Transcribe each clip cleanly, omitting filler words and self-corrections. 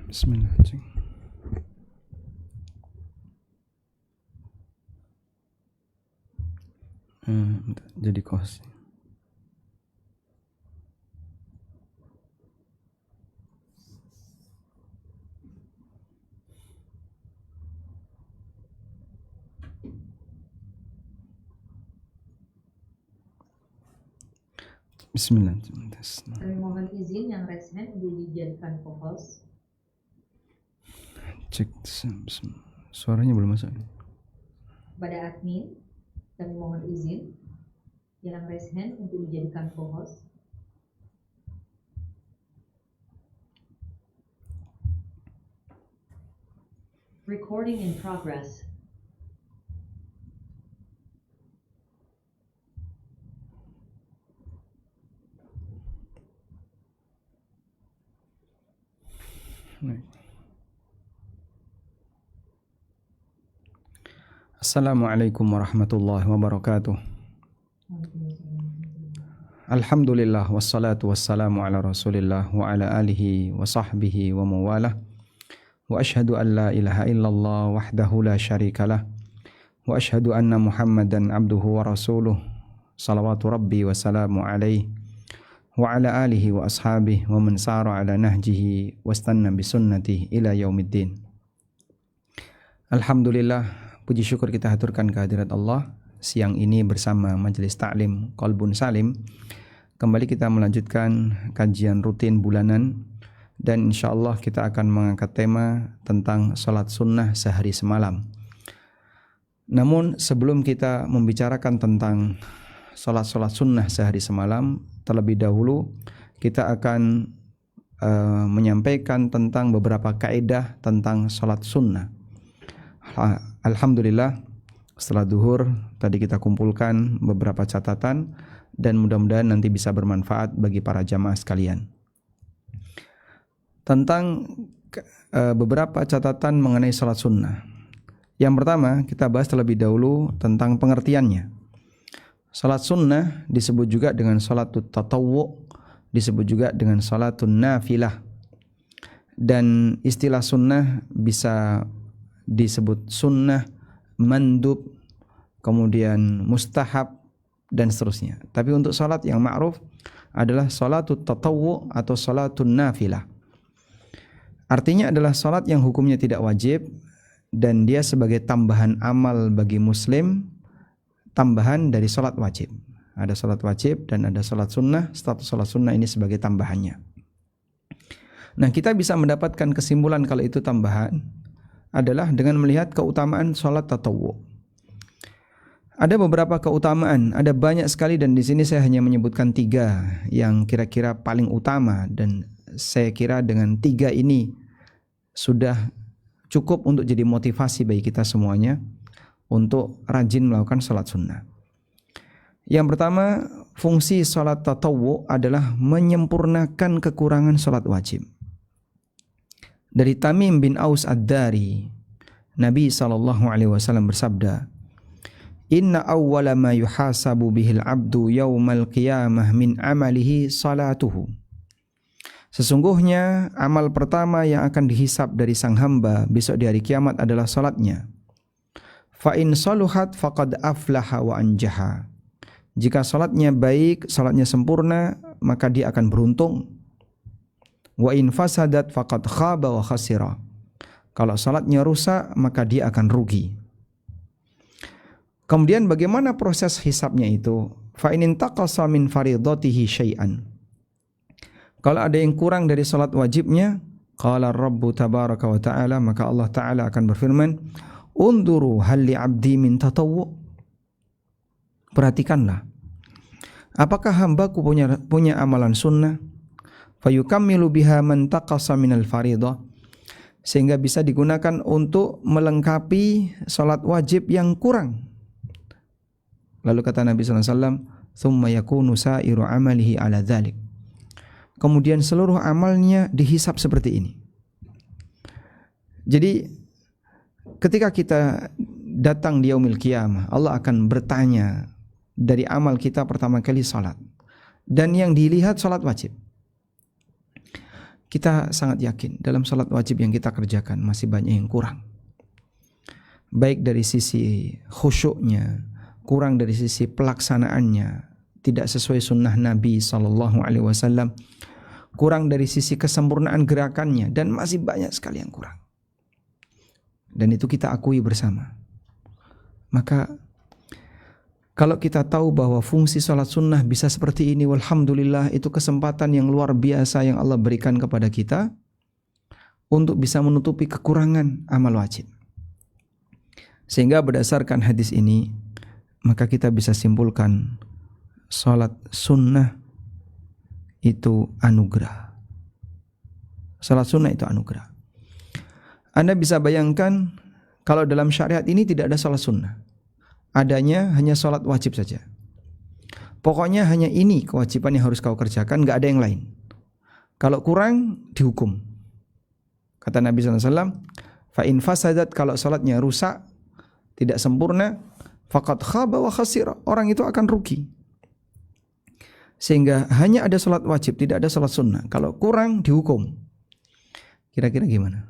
Bismillah. Jadi kos. Bismillah. Kami mohon izin yang raise hand untuk dijadikan co-host. Cek. Suaranya belum masuk. Pada admin, kami mohon izin yang raise hand untuk dijadikan co-host. Recording in progress. Assalamualaikum warahmatullahi wabarakatuh. Alhamdulillah wassalatu wassalamu ala Rasulillah wa ala alihi wa sahbihi wa mawalah. Wa ashhadu an la ilaha illallah wahdahu la syarikalah. Wa ashhadu anna Muhammadan abduhu wa rasuluh. Salawatu rabbi wa salamu alaihi wa ala alihi wa ashabihi wa man sara ala nahjihi wastanna bi sunnatihi ila yaumiddin. Alhamdulillah, puji syukur kita haturkan kehadirat Allah. Siang ini bersama Majelis Ta'lim Qalbun Salim, kembali kita melanjutkan kajian rutin bulanan, dan insyaallah kita akan mengangkat tema tentang salat sunnah sehari semalam. Namun sebelum kita membicarakan tentang salat sunnah sehari semalam, terlebih dahulu kita akan menyampaikan tentang beberapa kaidah tentang salat sunnah. Alhamdulillah, setelah duhur tadi kita kumpulkan beberapa catatan dan mudah-mudahan nanti bisa bermanfaat bagi para jamaah sekalian. Tentang beberapa catatan mengenai salat sunnah. Yang pertama, kita bahas terlebih dahulu tentang pengertiannya. Salat sunnah disebut juga dengan salatut tatawwu, disebut juga dengan salatun nafilah. Dan istilah sunnah bisa disebut sunnah, mandub, kemudian mustahab, dan seterusnya. Tapi untuk salat yang ma'ruf adalah salatut tatawwu atau salatun nafilah. Artinya adalah salat yang hukumnya tidak wajib dan dia sebagai tambahan amal bagi muslim, tambahan dari salat wajib. Ada salat wajib dan ada salat sunnah. Status salat sunnah ini sebagai tambahannya. Nah, kita bisa mendapatkan kesimpulan kalau itu tambahan adalah dengan melihat keutamaan salat tatawwu. Ada beberapa keutamaan, ada banyak sekali, dan di sini saya hanya menyebutkan 3 yang kira-kira paling utama, dan saya kira dengan 3 ini sudah cukup untuk jadi motivasi bagi kita semuanya untuk rajin melakukan salat sunnah. Yang pertama, fungsi salat tatawwu adalah menyempurnakan kekurangan salat wajib. Dari Tamim bin Aus Ad-Dari, Nabi SAW bersabda, "Inna awwala ma yuhasabu bihil abdu yawmal qiyamah min amalihi salatuhu." Sesungguhnya amal pertama yang akan dihisab dari sang hamba besok di hari kiamat adalah salatnya. Fa in saluhat faqad aflaha wa anjaha. Jika salatnya baik, salatnya sempurna, maka dia akan beruntung. Wa in fasadat faqad khaba wa khasira. Kalau salatnya rusak, maka dia akan rugi. Kemudian bagaimana proses hisabnya itu? Fa in intaqasa min faridatihi syai'an. Kalau ada yang kurang dari salat wajibnya, qala Rabbu tabaraka wa ta'ala, maka Allah Ta'ala akan berfirman, "Unduru hal li 'abdi min tatawwu." Perhatikanlah, apakah hambaku punya amalan sunnah? Fayukammilu biha man taqasa minal faridah, sehingga bisa digunakan untuk melengkapi salat wajib yang kurang. Lalu kata Nabi SAW, "Thumma yakunu sa'iru amalihi ala dhalik." Kemudian seluruh amalnya dihisab seperti ini. Jadi ketika kita datang di yaumil qiyamah, Allah akan bertanya dari amal kita pertama kali salat, dan yang dilihat salat wajib. kita sangat yakin dalam salat wajib yang kita kerjakan masih banyak yang kurang. Baik dari sisi khusyuknya, kurang dari sisi pelaksanaannya, tidak sesuai sunnah Nabi SAW, kurang dari sisi kesempurnaan gerakannya, dan masih banyak sekali yang kurang. Dan itu kita akui bersama. Maka kalau kita tahu bahwa fungsi salat sunnah bisa seperti ini, walhamdulillah, itu kesempatan yang luar biasa yang Allah berikan kepada kita untuk bisa menutupi kekurangan amal wajib. Sehingga berdasarkan hadis ini, maka kita bisa simpulkan salat sunnah itu anugerah. Salat sunnah itu anugerah. Anda bisa bayangkan kalau dalam syariat ini tidak ada salat sunnah. Adanya hanya salat wajib saja. Pokoknya hanya ini kewajiban yang harus kau kerjakan, gak ada yang lain. Kalau kurang, dihukum. Kata Nabi SAW, fa in fasadat, kalau salatnya rusak, tidak sempurna, faqad khaba wa khasira, orang itu akan rugi. Sehingga hanya ada salat wajib, tidak ada salat sunnah. Kalau kurang, dihukum. Kira-kira gimana?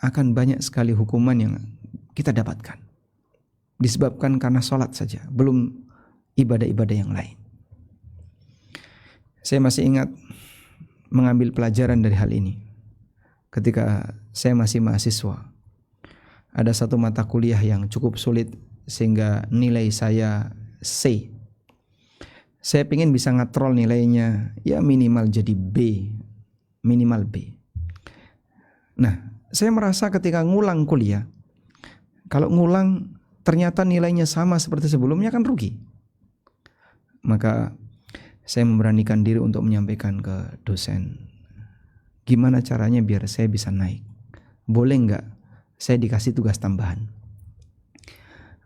Akan banyak sekali hukuman yang kita dapatkan disebabkan karena salat saja, belum ibadah-ibadah yang lain. Saya masih ingat mengambil pelajaran dari hal ini ketika saya masih mahasiswa. Ada satu mata kuliah yang cukup sulit sehingga nilai saya C. Saya ingin bisa ngatrol nilainya, ya minimal jadi B, minimal B. Nah, saya merasa ketika ngulang kuliah, kalau ngulang ternyata nilainya sama seperti sebelumnya, kan rugi. Maka saya memberanikan diri untuk menyampaikan ke dosen, gimana caranya biar saya bisa naik? Boleh nggak saya dikasih tugas tambahan?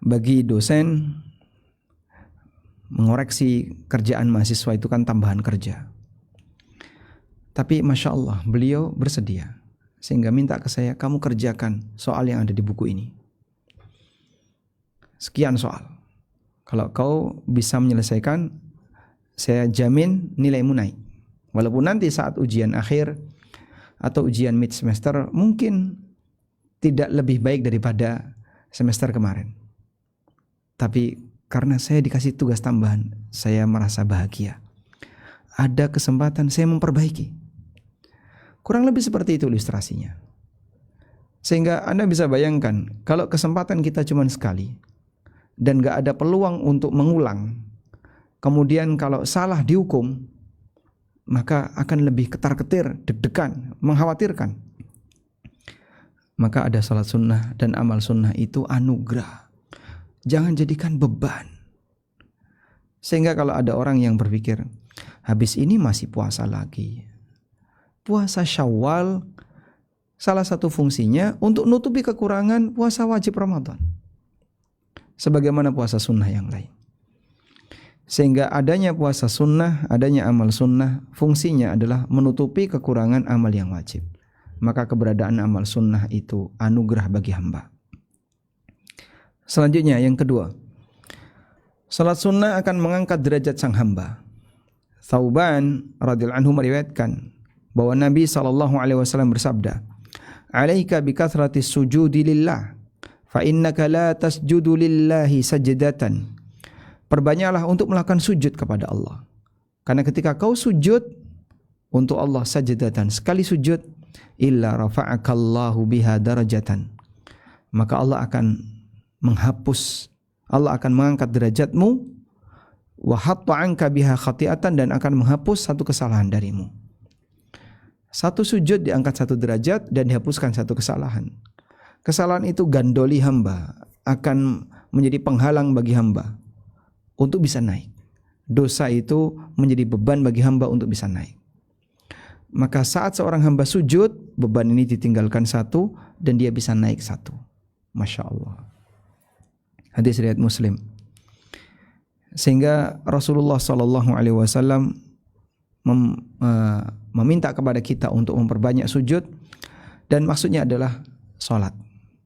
Bagi dosen, mengoreksi kerjaan mahasiswa itu kan tambahan kerja. Tapi Masya Allah, beliau bersedia. Sehingga minta ke saya, kamu kerjakan soal yang ada di buku ini. Sekian soal. Kalau kau bisa menyelesaikan, saya jamin nilaimu naik. Walaupun nanti saat ujian akhir atau ujian mid semester mungkin tidak lebih baik daripada semester kemarin. Tapi karena saya dikasih tugas tambahan, saya merasa bahagia. Ada kesempatan saya memperbaiki. Kurang lebih seperti itu ilustrasinya. Sehingga Anda bisa bayangkan, kalau kesempatan kita cuma sekali dan gak ada peluang untuk mengulang, kemudian kalau salah dihukum, maka akan lebih ketar-ketir, deg-degan, mengkhawatirkan. Maka ada salat sunnah dan amal sunnah itu anugerah. Jangan jadikan beban. Sehingga kalau ada orang yang berpikir, habis ini masih puasa lagi. Puasa Syawal salah satu fungsinya untuk nutupi kekurangan puasa wajib Ramadan, sebagaimana puasa sunnah yang lain. Sehingga adanya puasa sunnah, adanya amal sunnah, fungsinya adalah menutupi kekurangan amal yang wajib. Maka keberadaan amal sunnah itu anugerah bagi hamba. Selanjutnya yang kedua, salat sunnah akan mengangkat derajat sang hamba. Thauban radhiyallahu anhu meriwayatkan bahwa Nabi SAW bersabda, "Alaika bi kathratis sujudi lillah, fa innaka la tasjudu lillahi sajdatan." Perbanyaklah untuk melakukan sujud kepada Allah. Karena ketika kau sujud untuk Allah sajdatan, sekali sujud, illa rafa'akallahu biha darajatan, maka Allah akan menghapus, Allah akan mengangkat derajatmu, wa hatta anka biha khati'atan, dan akan menghapus satu kesalahan darimu. Satu sujud diangkat satu derajat dan dihapuskan satu kesalahan. Kesalahan itu gandoli hamba, akan menjadi penghalang bagi hamba untuk bisa naik. Dosa itu menjadi beban bagi hamba untuk bisa naik. Maka saat seorang hamba sujud, beban ini ditinggalkan satu dan dia bisa naik satu. Masya Allah. Hadis riwayat Muslim. Sehingga Rasulullah SAW meminta kepada kita untuk memperbanyak sujud, dan maksudnya adalah salat.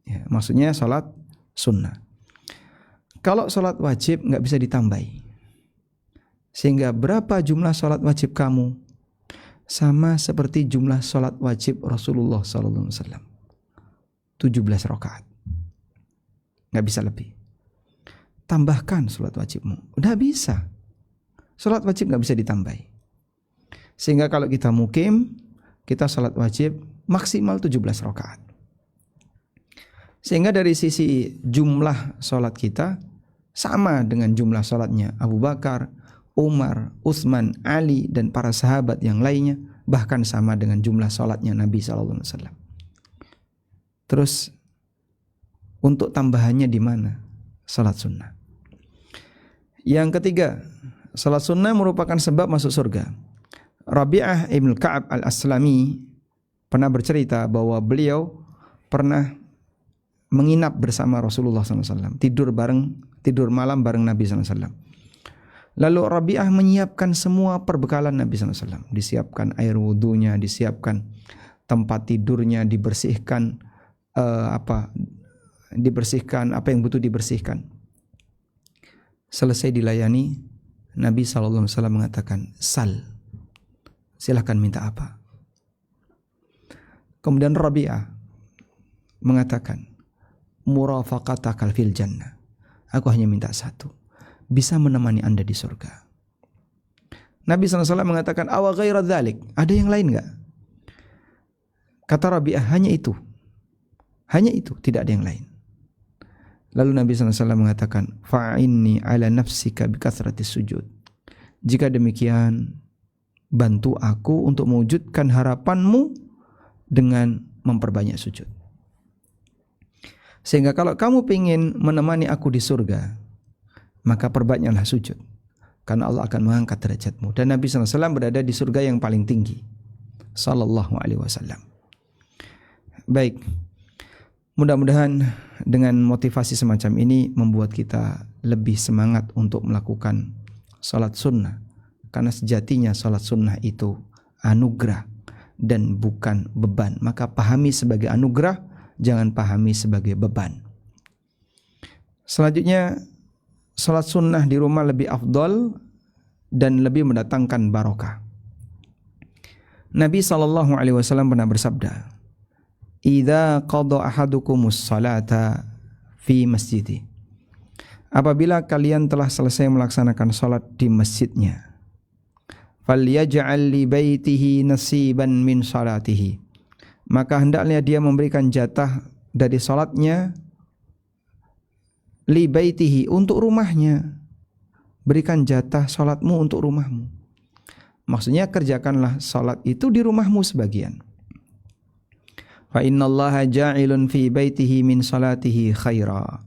Ya, maksudnya salat sunnah. Kalau salat wajib nggak bisa ditambahi. Sehingga berapa jumlah salat wajib kamu? sama seperti jumlah sholat wajib Rasulullah SAW. 17 rakaat. Nggak bisa lebih. Tambahkan sholat wajibmu. Udah bisa. Sholat wajib nggak bisa ditambahi. Sehingga kalau kita mukim, kita sholat wajib maksimal 17 rakaat. Sehingga dari sisi jumlah sholat kita sama dengan jumlah sholatnya Abu Bakar, Umar, Utsman, Ali, dan para sahabat yang lainnya. Bahkan sama dengan jumlah sholatnya Nabi SAW. Terus untuk tambahannya di mana? Salat sunnah. Yang ketiga, salat sunnah merupakan sebab masuk surga. Rabi'ah ibn Ka'ab al-Aslami pernah bercerita bahwa beliau pernah menginap bersama Rasulullah SAW, tidur malam bareng Nabi SAW. Lalu Rabi'ah menyiapkan semua perbekalan Nabi SAW. Disiapkan air wudunya, disiapkan tempat tidurnya, dibersihkan apa yang butuh dibersihkan. Selesai dilayani, Nabi SAW mengatakan, "Sal, silahkan minta apa." Kemudian Rabi'ah mengatakan, "Murafaqatakal fil jannah." Aku hanya minta satu, bisa menemani Anda di surga. Nabi SAW mengatakan, "Awa ghaira dzalik?" Ada yang lain enggak? Kata Rabi'ah, hanya itu. Hanya itu, tidak ada yang lain. Lalu Nabi SAW mengatakan, "Fa'inni ala nafsika bikathratis sujud." Jika demikian, bantu aku untuk mewujudkan harapanmu dengan memperbanyak sujud. Sehingga kalau kamu ingin menemani aku di surga, maka perbanyaklah sujud. Karena Allah akan mengangkat derajatmu. Dan Nabi SAW berada di surga yang paling tinggi. Sallallahu alaihi wasallam. Baik. Mudah-mudahan dengan motivasi semacam ini membuat kita lebih semangat untuk melakukan salat sunnah. Karena sejatinya salat sunnah itu anugerah dan bukan beban. Maka pahami sebagai anugerah, jangan pahami sebagai beban. Selanjutnya, salat sunnah di rumah lebih afdol dan lebih mendatangkan barokah. Nabi SAW pernah bersabda, "Idza qada ahadukumus salata fi masjidi." Apabila kalian telah selesai melaksanakan salat di masjidnya, falyaj'al li baitihi nasiban min salatihi. Maka hendaknya dia memberikan jatah dari salatnya li baitihi, untuk rumahnya. Berikan jatah salatmu untuk rumahmu. Maksudnya kerjakanlah salat itu di rumahmu sebagian. Fa innallaha ja'ilun fi baitihi min salatihi khaira.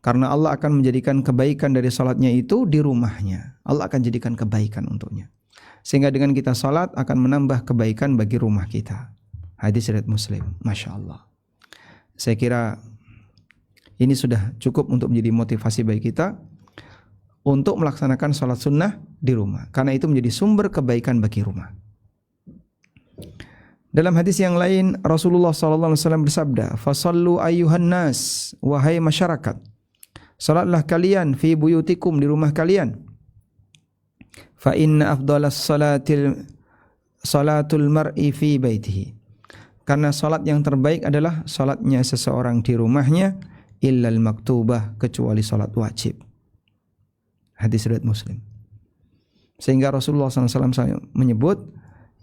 Karena Allah akan menjadikan kebaikan dari salatnya itu di rumahnya. Allah akan jadikan kebaikan untuknya. Sehingga dengan kita salat akan menambah kebaikan bagi rumah kita. Hadis riwayat Muslim. Masya Allah. Saya kira ini sudah cukup untuk menjadi motivasi bagi kita untuk melaksanakan salat sunnah di rumah. Karena itu menjadi sumber kebaikan bagi rumah. Dalam hadis yang lain, Rasulullah SAW bersabda, "Fasallu ayyuhan nas, wahai masyarakat, salatlah kalian fi buyutikum, di rumah kalian. Fa inna afdalas salatul mar'i fi baitihi." Karena salat yang terbaik adalah salatnya seseorang di rumahnya, illal maktubah, kecuali salat wajib. Hadis riwayat Muslim. Sehingga Rasulullah SAW menyebut,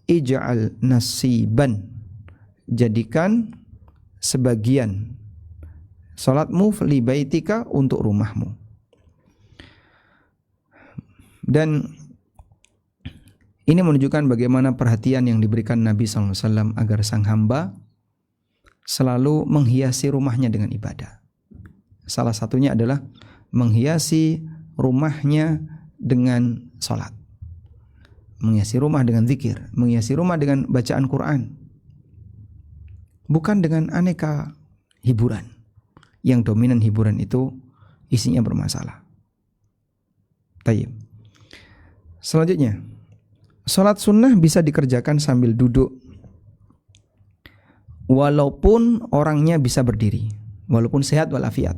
ij'al nasiban, jadikan sebagian salatmu li baitika, untuk rumahmu. Dan ini menunjukkan bagaimana perhatian yang diberikan Nabi SAW agar sang hamba selalu menghiasi rumahnya dengan ibadah. Salah satunya adalah menghiasi rumahnya dengan salat, menghiasi rumah dengan zikir, menghiasi rumah dengan bacaan Quran, bukan dengan aneka hiburan. Yang dominan hiburan itu isinya bermasalah. Tayyib. Selanjutnya, salat sunnah bisa dikerjakan sambil duduk, walaupun orangnya bisa berdiri, walaupun sehat walafiat.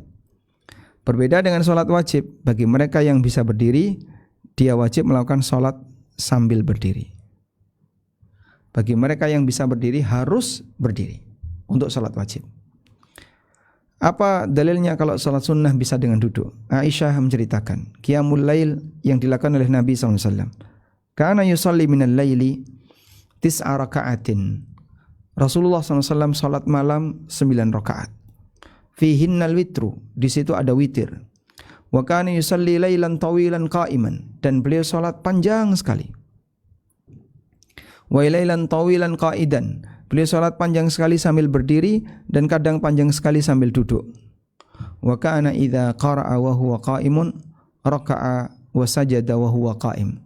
Berbeda dengan salat wajib, bagi mereka yang bisa berdiri, dia wajib melakukan salat sambil berdiri. bagi mereka yang bisa berdiri harus berdiri untuk salat wajib. Apa dalilnya kalau salat sunnah bisa dengan duduk? Aisyah menceritakan qiyamul lail yang dilakukan oleh Nabi SAW. Kana yusalli minal laili 9 raka'atin. Rasulullah SAW salat malam 9 rakaat. Fihinnal witru, di situ ada witir. Wa kana yusalli lailan tawilan qa'iman, dan beliau salat panjang sekali. Wa lailan tawilan qa'idan, beliau salat panjang sekali sambil berdiri dan kadang panjang sekali sambil duduk. Wa kana idza qara'a wa huwa qa'imun raka'a wa sajada wa huwa qa'im.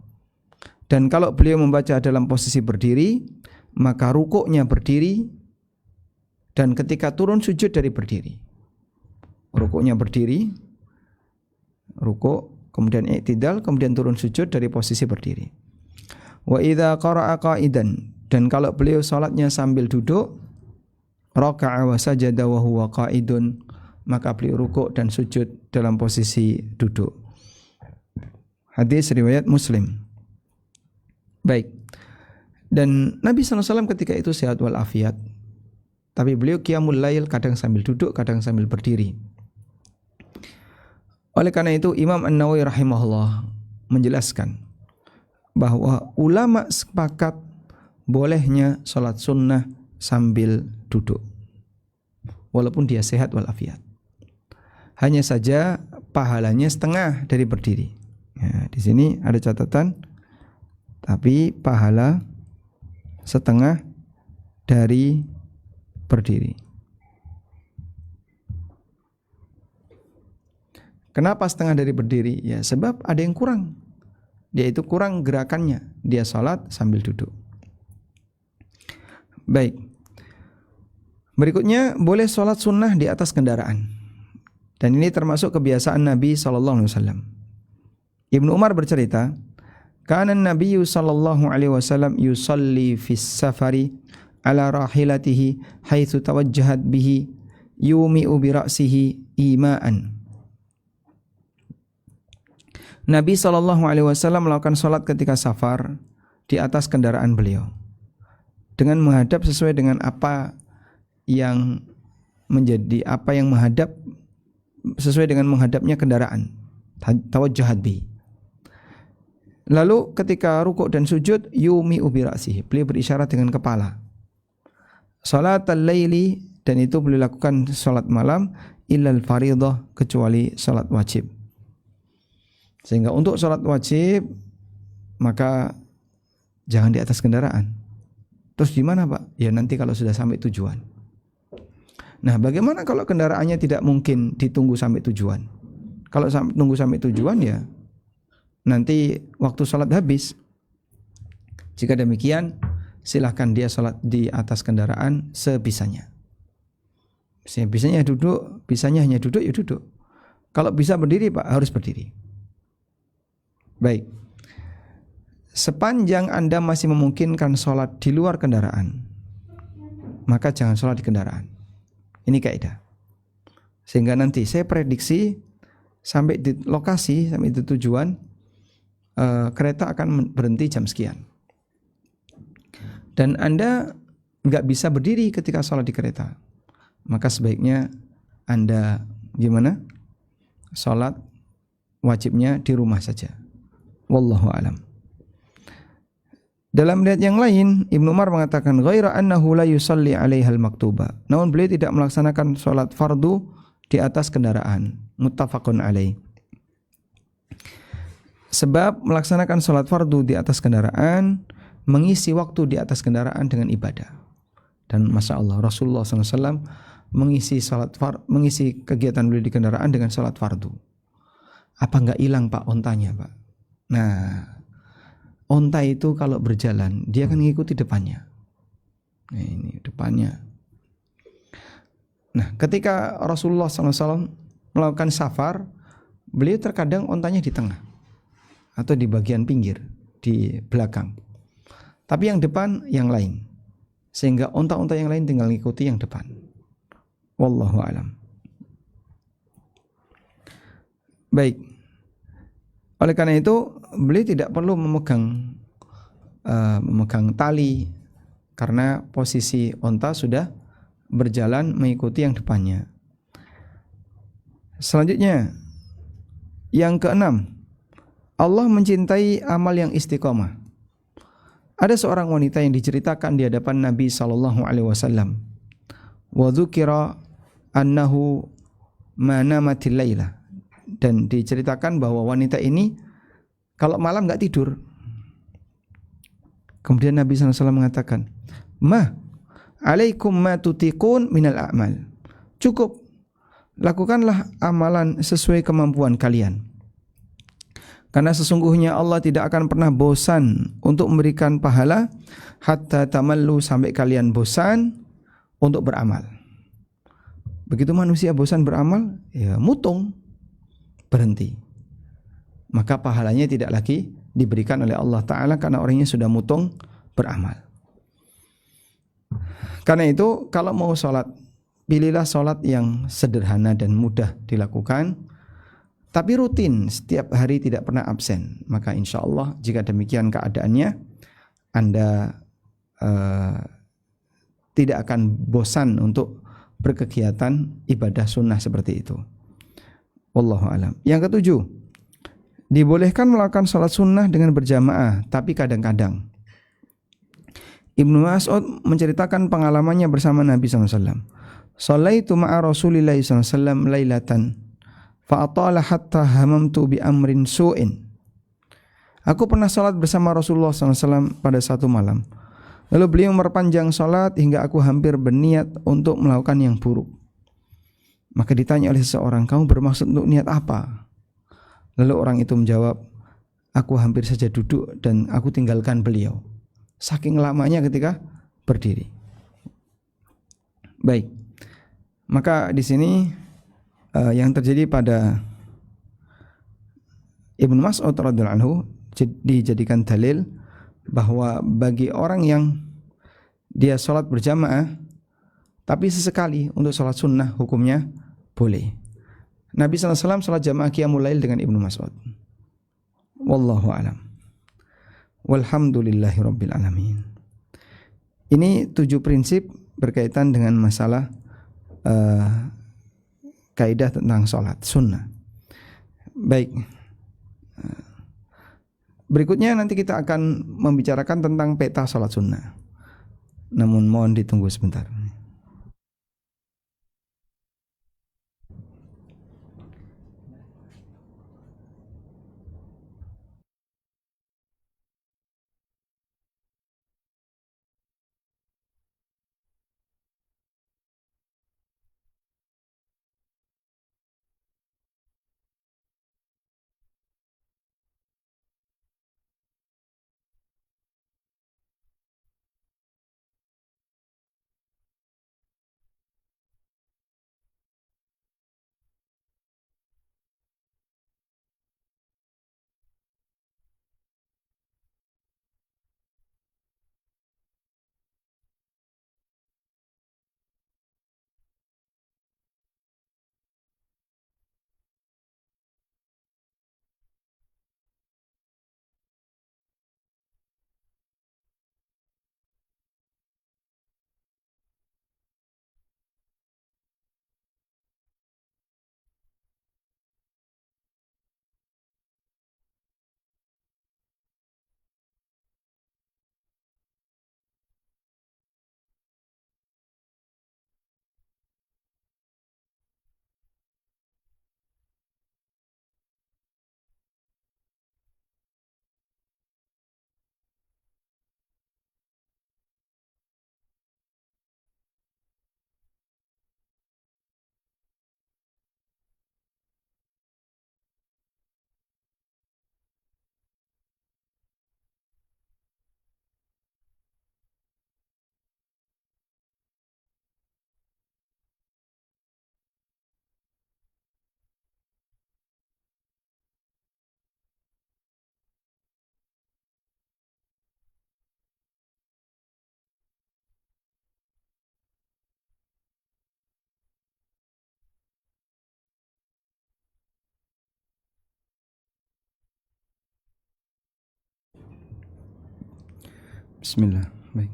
Dan kalau beliau membaca dalam posisi berdiri, maka rukuknya berdiri, dan ketika turun sujud dari berdiri. Rukuknya berdiri, rukuk, kemudian i'tidal, kemudian turun sujud dari posisi berdiri. Wa idza qara'a qa'idan, dan kalau beliau salatnya sambil duduk, raka'a wa sajada wa huwa qa'idun, maka beliau rukuk dan sujud dalam posisi duduk. Hadis riwayat Muslim. Baik. Dan Nabi SAW ketika itu sehat walafiat, tapi beliau qiyamul lail kadang sambil duduk, kadang sambil berdiri. Oleh karena itu Imam An-Nawawi rahimahullah menjelaskan bahwa ulama sepakat bolehnya salat sunnah sambil duduk walaupun dia sehat walafiat. Hanya saja pahalanya setengah dari berdiri. Ya, di sini ada catatan, tapi pahala setengah dari berdiri. Kenapa setengah dari berdiri? Ya, sebab ada yang kurang. Dia itu kurang gerakannya. Dia salat sambil duduk. Baik. Berikutnya, boleh salat sunnah di atas kendaraan. Dan ini termasuk kebiasaan Nabi SAW. Ibnu Umar bercerita, kana Nabi SAW yusalli fis safari ala rahilatihi haitsu tawajjahat bihi yumi'u bi ra'sihi ima'an. Nabi SAW melakukan sholat ketika safar di atas kendaraan beliau dengan menghadap sesuai dengan apa yang menghadap sesuai dengan menghadapnya kendaraan, tawajjahat bi. Lalu ketika rukuk dan sujud, yumi'u bi ra'sihi, beliau berisyarat dengan kepala. Salatal laili, dan itu beliau lakukan salat malam, illal fariḍah, kecuali salat wajib. Sehingga untuk salat wajib maka jangan di atas kendaraan. Terus di mana, Pak? Ya nanti kalau sudah sampai tujuan. Nah, bagaimana kalau kendaraannya tidak mungkin ditunggu sampai tujuan? Kalau tunggu sampai tujuan ya nanti waktu salat habis. Jika demikian, silahkan dia salat di atas kendaraan sebisanya. Bisanya duduk, bisanya hanya duduk ya duduk. Kalau bisa berdiri, Pak, harus berdiri. Baik. Sepanjang Anda masih memungkinkan sholat di luar kendaraan, maka jangan sholat di kendaraan. Ini kaidah. Sehingga nanti saya prediksi sampai di lokasi, sampai di tujuan, kereta akan berhenti jam sekian. Dan Anda nggak bisa berdiri ketika sholat di kereta, maka sebaiknya Anda gimana? Sholat wajibnya di rumah saja. Wallahu alam. Dalam riwayat yang lain, Ibnu Umar mengatakan ghaira annahu la yusalli 'alaihal maktuba. Namun beliau tidak melaksanakan salat fardu di atas kendaraan. Muttafaqun alaih. Sebab melaksanakan salat fardu di atas kendaraan mengisi waktu di atas kendaraan dengan ibadah. Dan masya Allah Rasulullah SAW mengisi kegiatan beliau di kendaraan dengan salat fardu. Apa enggak hilang, Pak, ontanya, Pak? Nah, onta itu kalau berjalan dia akan mengikuti depannya. Nah, ini depannya. Nah, ketika Rasulullah SAW melakukan safar, beliau terkadang ontanya di tengah atau di bagian pinggir, di belakang. Tapi yang depan yang lain, sehingga onta-onta yang lain tinggal mengikuti yang depan. Wallahu alam. Baik. Oleh karena itu, beliau tidak perlu memegang tali karena posisi onta sudah berjalan mengikuti yang depannya. Selanjutnya, yang keenam, Allah mencintai amal yang istiqomah. Ada seorang wanita yang diceritakan di hadapan Nabi sallallahu alaihi wasallam. Wa dzukira annahu ma namatil laila. Dan diceritakan bahwa wanita ini kalau malam enggak tidur. Kemudian Nabi sallallahu alaihi wasallam mengatakan, "Ma alaikum ma tutiqun minal a'mal." Cukup, lakukanlah amalan sesuai kemampuan kalian. Karena sesungguhnya Allah tidak akan pernah bosan untuk memberikan pahala hatta tamallu, sampai kalian bosan untuk beramal. Begitu manusia bosan beramal, ya mutung, berhenti. Maka pahalanya tidak lagi diberikan oleh Allah Ta'ala karena orangnya sudah mutung beramal. Karena itu kalau mau sholat, pilihlah sholat yang sederhana dan mudah dilakukan, tapi rutin, setiap hari tidak pernah absen. Maka insya Allah jika demikian keadaannya, Anda tidak akan bosan untuk berkegiatan ibadah sunnah seperti itu. Wallahu a'lam. Yang ketujuh, dibolehkan melakukan sholat sunnah dengan berjamaah, tapi kadang-kadang. Ibnu Mas'ud menceritakan pengalamannya bersama Nabi SAW. Sholaitu ma'a Rasulillahi SAW lailatan fa'atala hatta hamamtu bi amrin su'in. Aku pernah salat bersama Rasulullah SAW pada satu malam. Lalu beliau memperpanjang salat hingga aku hampir berniat untuk melakukan yang buruk. Maka ditanya oleh seseorang, kamu bermaksud untuk niat apa? Lalu orang itu menjawab, aku hampir saja duduk dan aku tinggalkan beliau. Saking lamanya ketika berdiri. Baik. Maka di sini yang terjadi pada Ibnu Mas'ud radhiyallahu anhu dijadikan dalil bahwa bagi orang yang dia sholat berjamaah tapi sesekali untuk sholat sunnah hukumnya boleh. Nabi SAW sholat jamaah qiyamul lail dengan Ibnu Mas'ud. Wallahu a'lam. Walhamdulillahi rabbil alamin. Ini 7 prinsip berkaitan dengan masalah kaidah tentang sholat sunnah. Baik. Berikutnya nanti kita akan membicarakan tentang peta sholat sunnah. Namun mohon ditunggu sebentar. Bismillah. Baik.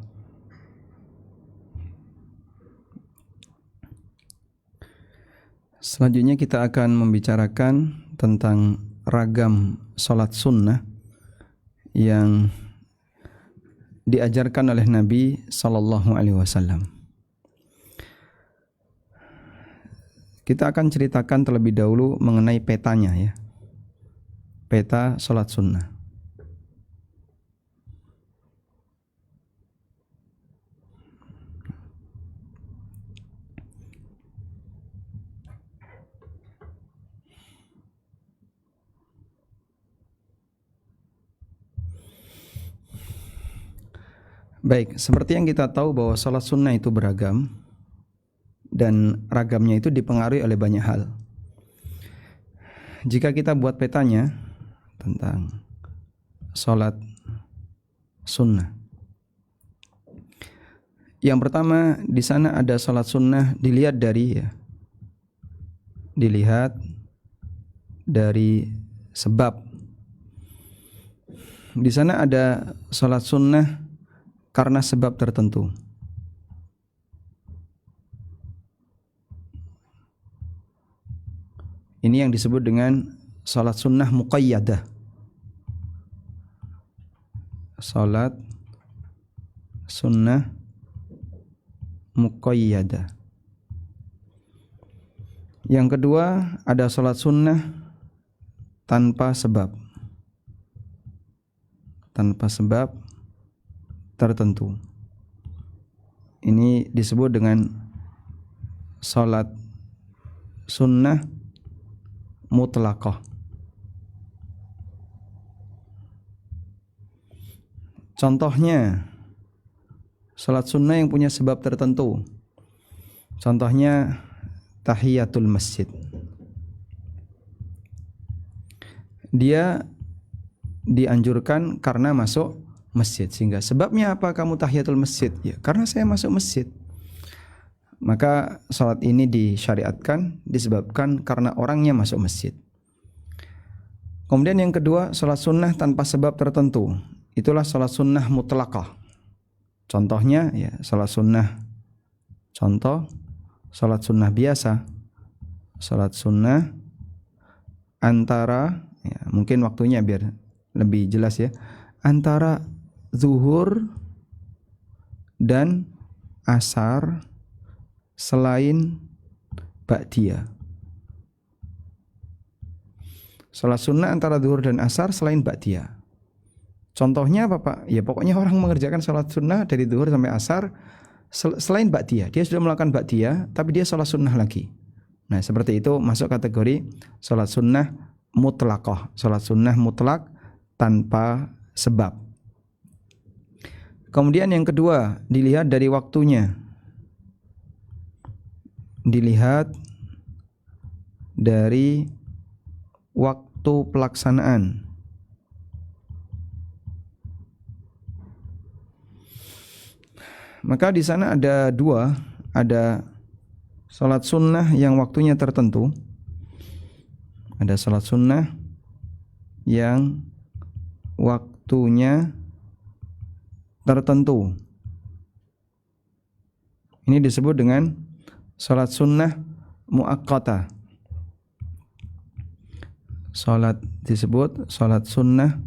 Selanjutnya kita akan membicarakan tentang ragam salat sunnah yang diajarkan oleh Nabi sallallahu alaihi wasallam. Kita akan ceritakan terlebih dahulu mengenai petanya ya. Peta salat sunnah. Baik, seperti yang kita tahu bahwa salat sunnah itu beragam dan ragamnya itu dipengaruhi oleh banyak hal. Jika kita buat petanya tentang salat sunnah, yang pertama di sana ada salat sunnah dilihat dari sebab. Di sana ada salat sunnah karena sebab tertentu. Ini yang disebut dengan salat sunnah muqayyadah. Salat sunnah muqayyadah. Yang kedua ada salat sunnah tanpa sebab. Tanpa sebab tertentu. Ini disebut dengan salat sunnah mutlaqah. Contohnya salat sunnah yang punya sebab tertentu. Contohnya tahiyatul masjid. Dia dianjurkan karena masuk masjid, sehingga sebabnya apa kamu tahiyatul masjid? Ya, karena saya masuk masjid. Maka salat ini disyariatkan disebabkan karena orangnya masuk masjid. Kemudian yang kedua, salat sunnah tanpa sebab tertentu. Itulah salat sunnah mutlaqah. Contohnya ya salat sunnah. Contoh salat sunnah biasa. Salat sunnah antara ya, mungkin waktunya biar lebih jelas ya. Antara zuhur dan asar selain ba'diyah. Salat sunnah antara zuhur dan asar selain ba'diyah. Contohnya apa Pak? Ya pokoknya orang mengerjakan salat sunnah dari zuhur sampai asar selain ba'diyah. Dia sudah melakukan ba'diyah tapi dia salat sunnah lagi. Nah seperti itu masuk kategori salat sunnah mutlaqah. Salat sunnah mutlak tanpa sebab. Kemudian yang kedua, dilihat dari waktunya. Dilihat dari waktu pelaksanaan. Maka di sana ada dua, ada salat sunnah yang waktunya tertentu. Ada salat sunnah yang waktunya tertentu. Ini disebut dengan salat sunnah muaqqatah. Salat disebut salat sunnah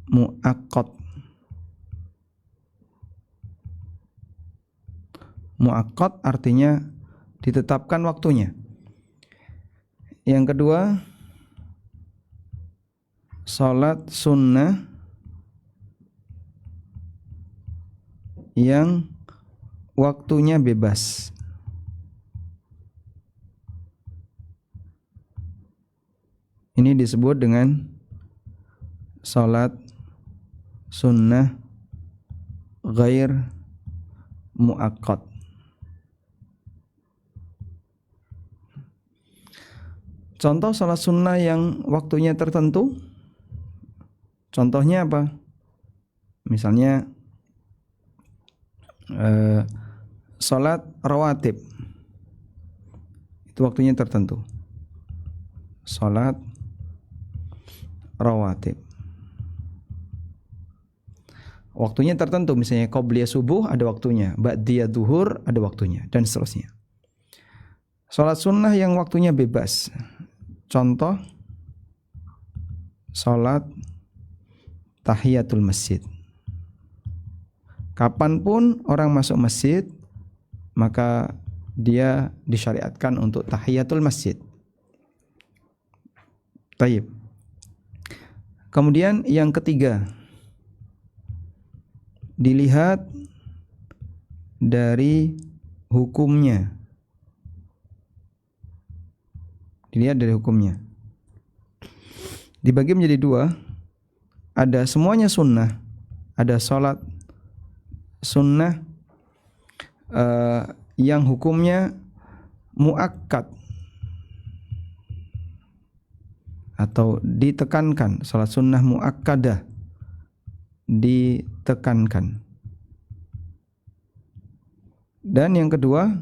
muaqqat. Muaqqat artinya ditetapkan waktunya. Yang kedua, salat sunnah yang waktunya bebas. Ini disebut dengan salat sunnah ghair muaqqat. Contoh salat sunnah yang waktunya tertentu. Contohnya apa? Misalnya salat rawatib. Itu waktunya tertentu. Salat rawatib. Waktunya tertentu, misalnya qobliyah subuh ada waktunya, ba'diyah zuhur ada waktunya, dan seterusnya. Salat sunnah yang waktunya bebas. Contoh salat tahiyatul masjid. Kapanpun orang masuk masjid, maka dia disyariatkan untuk tahiyatul masjid. Taib. Kemudian yang ketiga, dilihat dari hukumnya. Dilihat dari hukumnya. Dibagi menjadi dua. Ada semuanya sunnah. Ada salat sunnah yang hukumnya muakkad atau ditekankan. Salat sunnah muakkadah, ditekankan. Dan yang kedua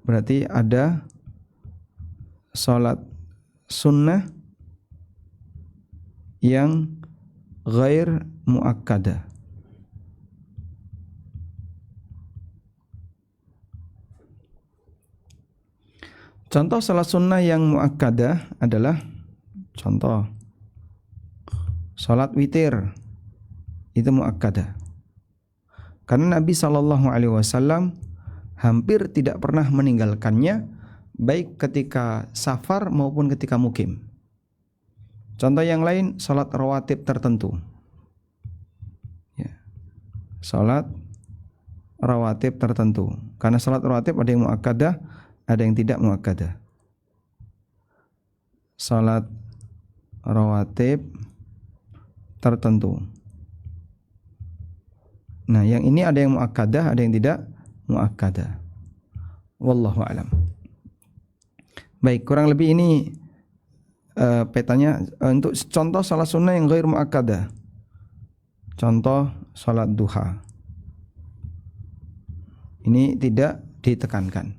berarti ada salat sunnah yang ghair muakkadah. Contoh salat sunnah yang muakkadah adalah contoh salat witir, itu muakkadah. Karena Nabi SAW hampir tidak pernah meninggalkannya, baik ketika safar maupun ketika mukim. Contoh yang lain, salat rawatib tertentu. Ya. Salat rawatib tertentu. Karena salat rawatib ada yang muakkadah, ada yang tidak muakkadah. Salat rawatib tertentu. Nah, yang ini ada yang muakkadah, ada yang tidak muakkadah. Wallahu a'lam. Baik, kurang lebih ini petanya untuk contoh salat sunnah yang ghair muakkadah. Contoh salat duha. Ini tidak ditekankan.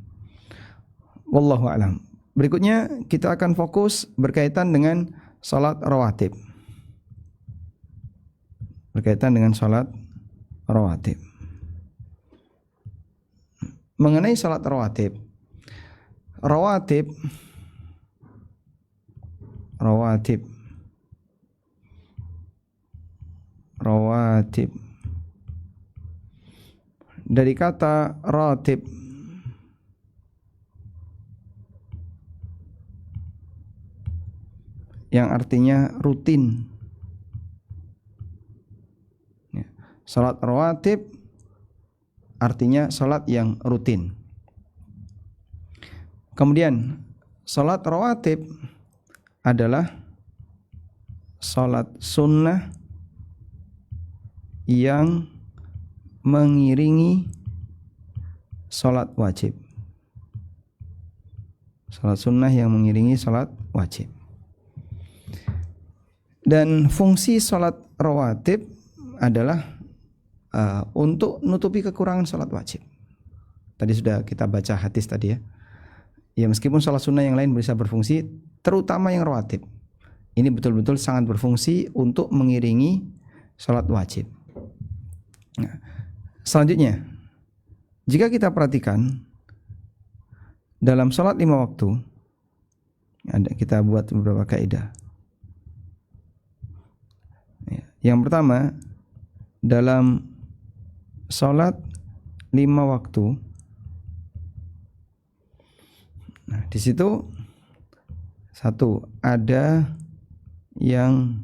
Wallahu a'lam. Berikutnya kita akan fokus berkaitan dengan salat rawatib. Berkaitan dengan salat rawatib. Mengenai salat rawatib. Rawatib dari kata ratib yang artinya rutin. Salat rawatib artinya salat yang rutin. Kemudian salat rawatib adalah salat sunnah yang mengiringi salat wajib. Salat sunnah yang mengiringi salat wajib. Dan fungsi salat rawatib adalah untuk nutupi kekurangan salat wajib. Tadi sudah kita baca hadis tadi ya. Ya meskipun salat sunnah yang lain bisa berfungsi, terutama yang rawatib. Ini betul-betul sangat berfungsi untuk mengiringi salat wajib. Nah, selanjutnya, jika kita perhatikan dalam salat 5 waktu, kita buat beberapa kaidah. Yang pertama, dalam salat 5 waktu, nah, di situ satu ada yang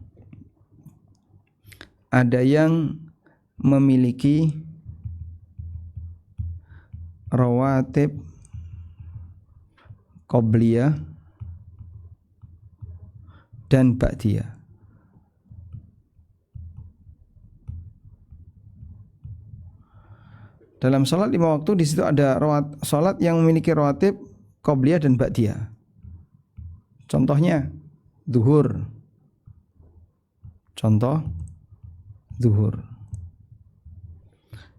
memiliki rawatib qobliyah dan ba'diyah. Dalam salat 5 waktu di situ ada salat yang memiliki rawatib qobliyah dan ba'diyah. Contohnya zuhur. Contoh zuhur.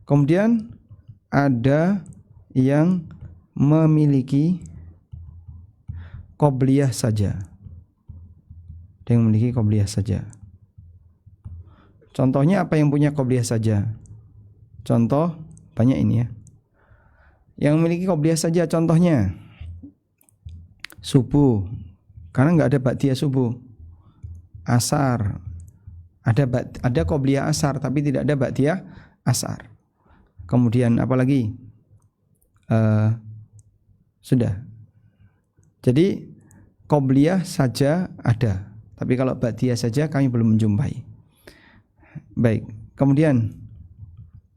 Kemudian ada yang memiliki qobliyah saja. Ada yang memiliki qobliyah saja. Contohnya apa yang punya qobliyah saja? Contoh banyak ini ya. Yang memiliki qobliyah saja contohnya subuh, karena nggak ada ba'diyah subuh. Asar, ada qobliyah asar tapi tidak ada ba'diyah asar. Kemudian apa lagi? Sudah. Jadi qobliyah saja ada, tapi kalau ba'diyah saja kami belum menjumpai. Baik. Kemudian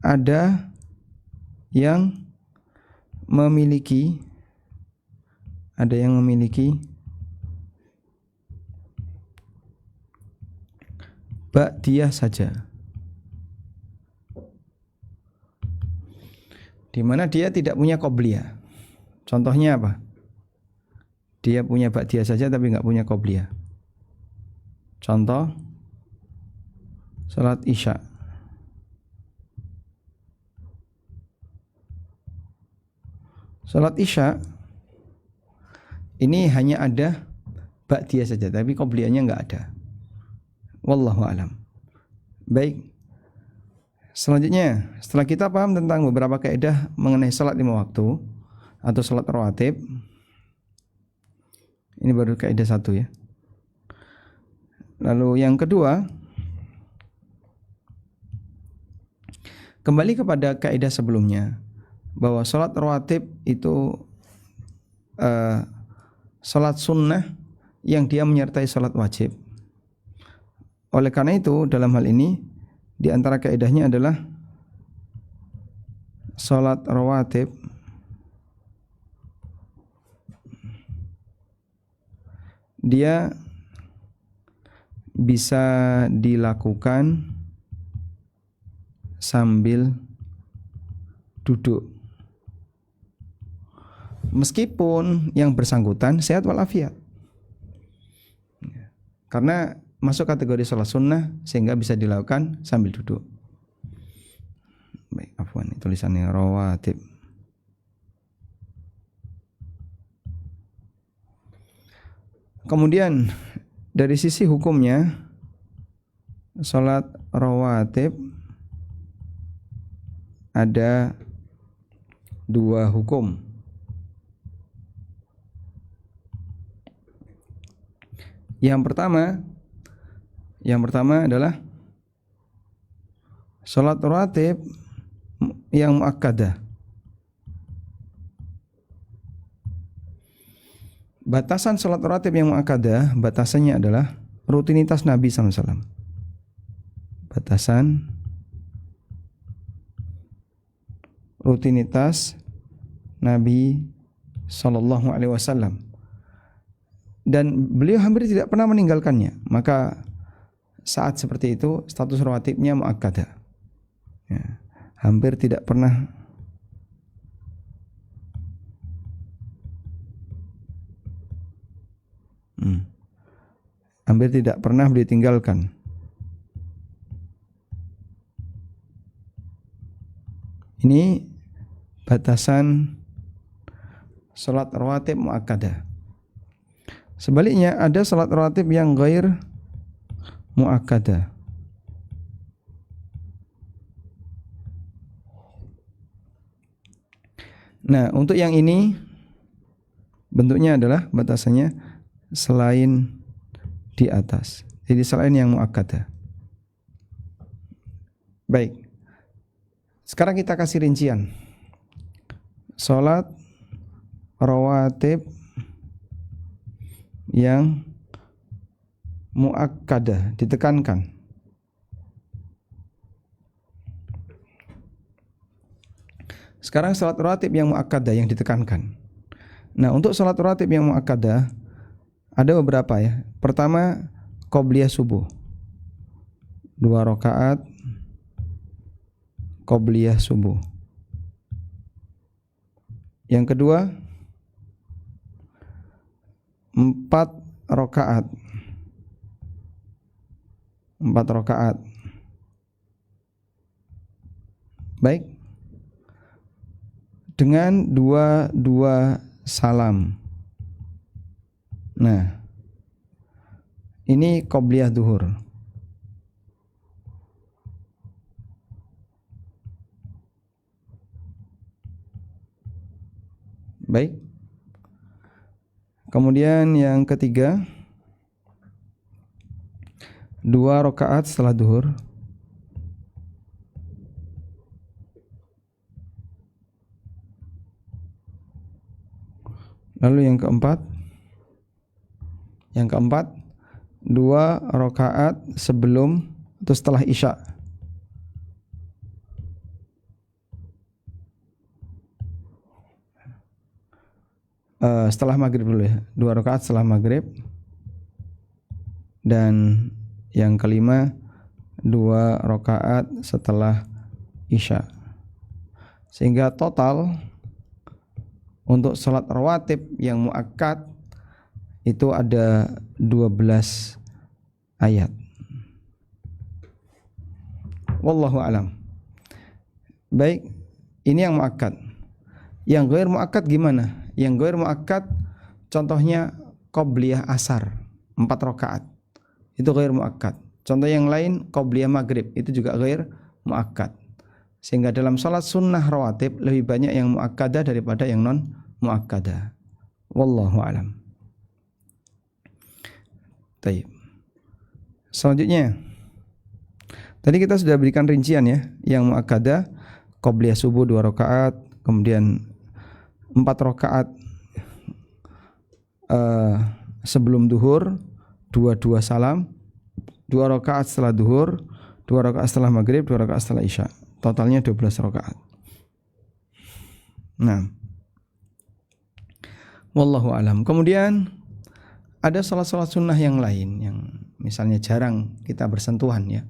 ada yang memiliki ba'diyah saja, di mana dia tidak punya qobliyah. Contohnya apa? Dia punya ba'diyah saja tapi nggak punya qobliyah. Contoh, salat isya. Salat isya ini hanya ada ba'diyah saja tapi qobliyahnya nggak ada. Wallahu alam. Baik. Selanjutnya, setelah kita paham tentang beberapa kaidah mengenai salat 5 waktu atau salat rawatib, ini baru kaidah 1 ya. Lalu yang kedua, kembali kepada kaidah sebelumnya bahwa salat rawatib itu salat sunnah yang dia menyertai salat wajib. Oleh karena itu dalam hal ini di antara kaidahnya adalah salat rawatib dia bisa dilakukan sambil duduk. Meskipun yang bersangkutan sehat walafiat. Karena masuk kategori salat sunnah sehingga bisa dilakukan sambil duduk. Baik, afwan, tulisannya rawatib. Kemudian dari sisi hukumnya, salat rawatib ada 2 hukum. Yang pertama adalah salat rawatib yang muakkadah. Batasan salat rawatib yang muakkadah, batasannya adalah rutinitas Nabi SAW. Batasan rutinitas Nabi SAW. Dan beliau hampir tidak pernah meninggalkannya. Maka saat seperti itu status rawatibnya muakkadah. Ya, hampir tidak pernah beliau tinggalkan. Ini batasan salat rawatib muakkadah. Sebaliknya ada salat rawatib yang ghair muakkadah. Nah, untuk yang ini bentuknya adalah batasannya selain di atas. Jadi selain yang muakkadah. Baik. Sekarang kita kasih rincian. Salat rawatib yang muakkadah, ditekankan. Sekarang salat rawatib yang muakkadah yang ditekankan. Nah, untuk salat rawatib yang muakkadah ada beberapa ya. Pertama, qobliyah subuh. 2 rakaat qobliyah subuh. Yang kedua, 4 rakaat. 4 rakaat. Baik. Dengan 2 salam. Nah, ini qobliyah duhur. Baik. Kemudian yang ketiga, 2 rakaat setelah duhur. Lalu yang keempat, 2 rakaat sebelum atau setelah isya. Setelah maghrib dulu ya, 2 rakaat setelah maghrib. Dan yang kelima, 2 rakaat setelah isya. Sehingga total untuk salat rawatib yang muakkad itu ada 12 ayat. Wallahu alam. Baik, ini yang muakkad. Yang ghair muakkad gimana? Yang ghair muakkad contohnya qobliyah asar 4 rakaat. Itu ghair muakkad. Contoh yang lain qobliyah maghrib, itu juga ghair muakkad. Sehingga dalam salat sunnah rawatib lebih banyak yang muakkadah daripada yang non muakkadah. Wallahu alam. Baik. Selanjutnya, tadi kita sudah berikan rincian ya. Yang muakkadah qobliyah subuh 2 rakaat, kemudian 4 rakaat sebelum duhur, 2 salam, 2 rakaat setelah duhur, 2 rakaat setelah maghrib, 2 rakaat setelah isya. Totalnya 12 rakaat. Nah, wallahu alam. Kemudian ada salat-salat sunnah yang lain yang misalnya jarang kita bersentuhan ya.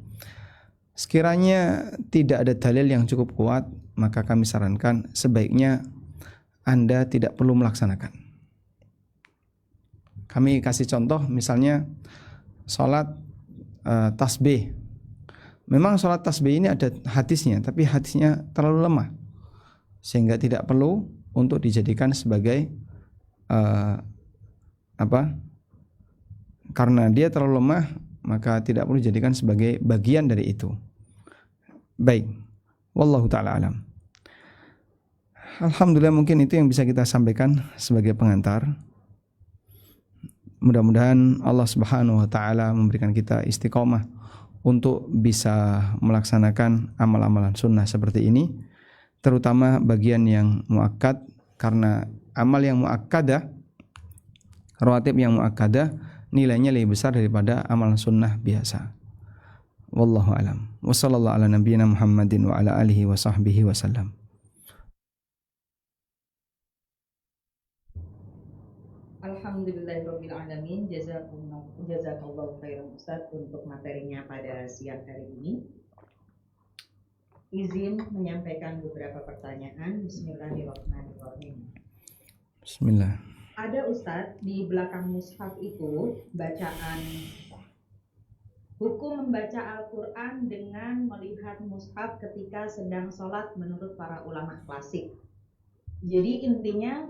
Sekiranya tidak ada dalil yang cukup kuat, maka kami sarankan sebaiknya Anda tidak perlu melaksanakan. Kami kasih contoh misalnya salat tasbih. Memang salat tasbih ini ada hadisnya, tapi hadisnya terlalu lemah sehingga tidak perlu untuk dijadikan sebagai karena dia terlalu lemah, maka tidak perlu dijadikan sebagai bagian dari itu. Baik, wallahu taala alam. Alhamdulillah, mungkin itu yang bisa kita sampaikan sebagai pengantar. Mudah-mudahan Allah Subhanahu wa taala memberikan kita istiqomah untuk bisa melaksanakan amal-amalan sunnah seperti ini, terutama bagian yang muakkad, karena amal yang muakkadah, rawatib yang muakkadah, nilainya lebih besar daripada amal sunnah biasa. Wallahu alam. Wa sallallahu ala nabiyyina Muhammadin wa ala alihi wa sahbihi wasallam. Alhamdulillahirabbil alamin. Jazakallahu khairan Ustaz untuk materinya pada siang hari ini. Izin menyampaikan beberapa pertanyaan. Bismillahirrahmanirrahim. Bismillah. Ada Ustaz di belakang mushaf itu bacaan hukum membaca Al-Quran dengan melihat mushaf ketika sedang sholat menurut para ulama klasik. Jadi intinya,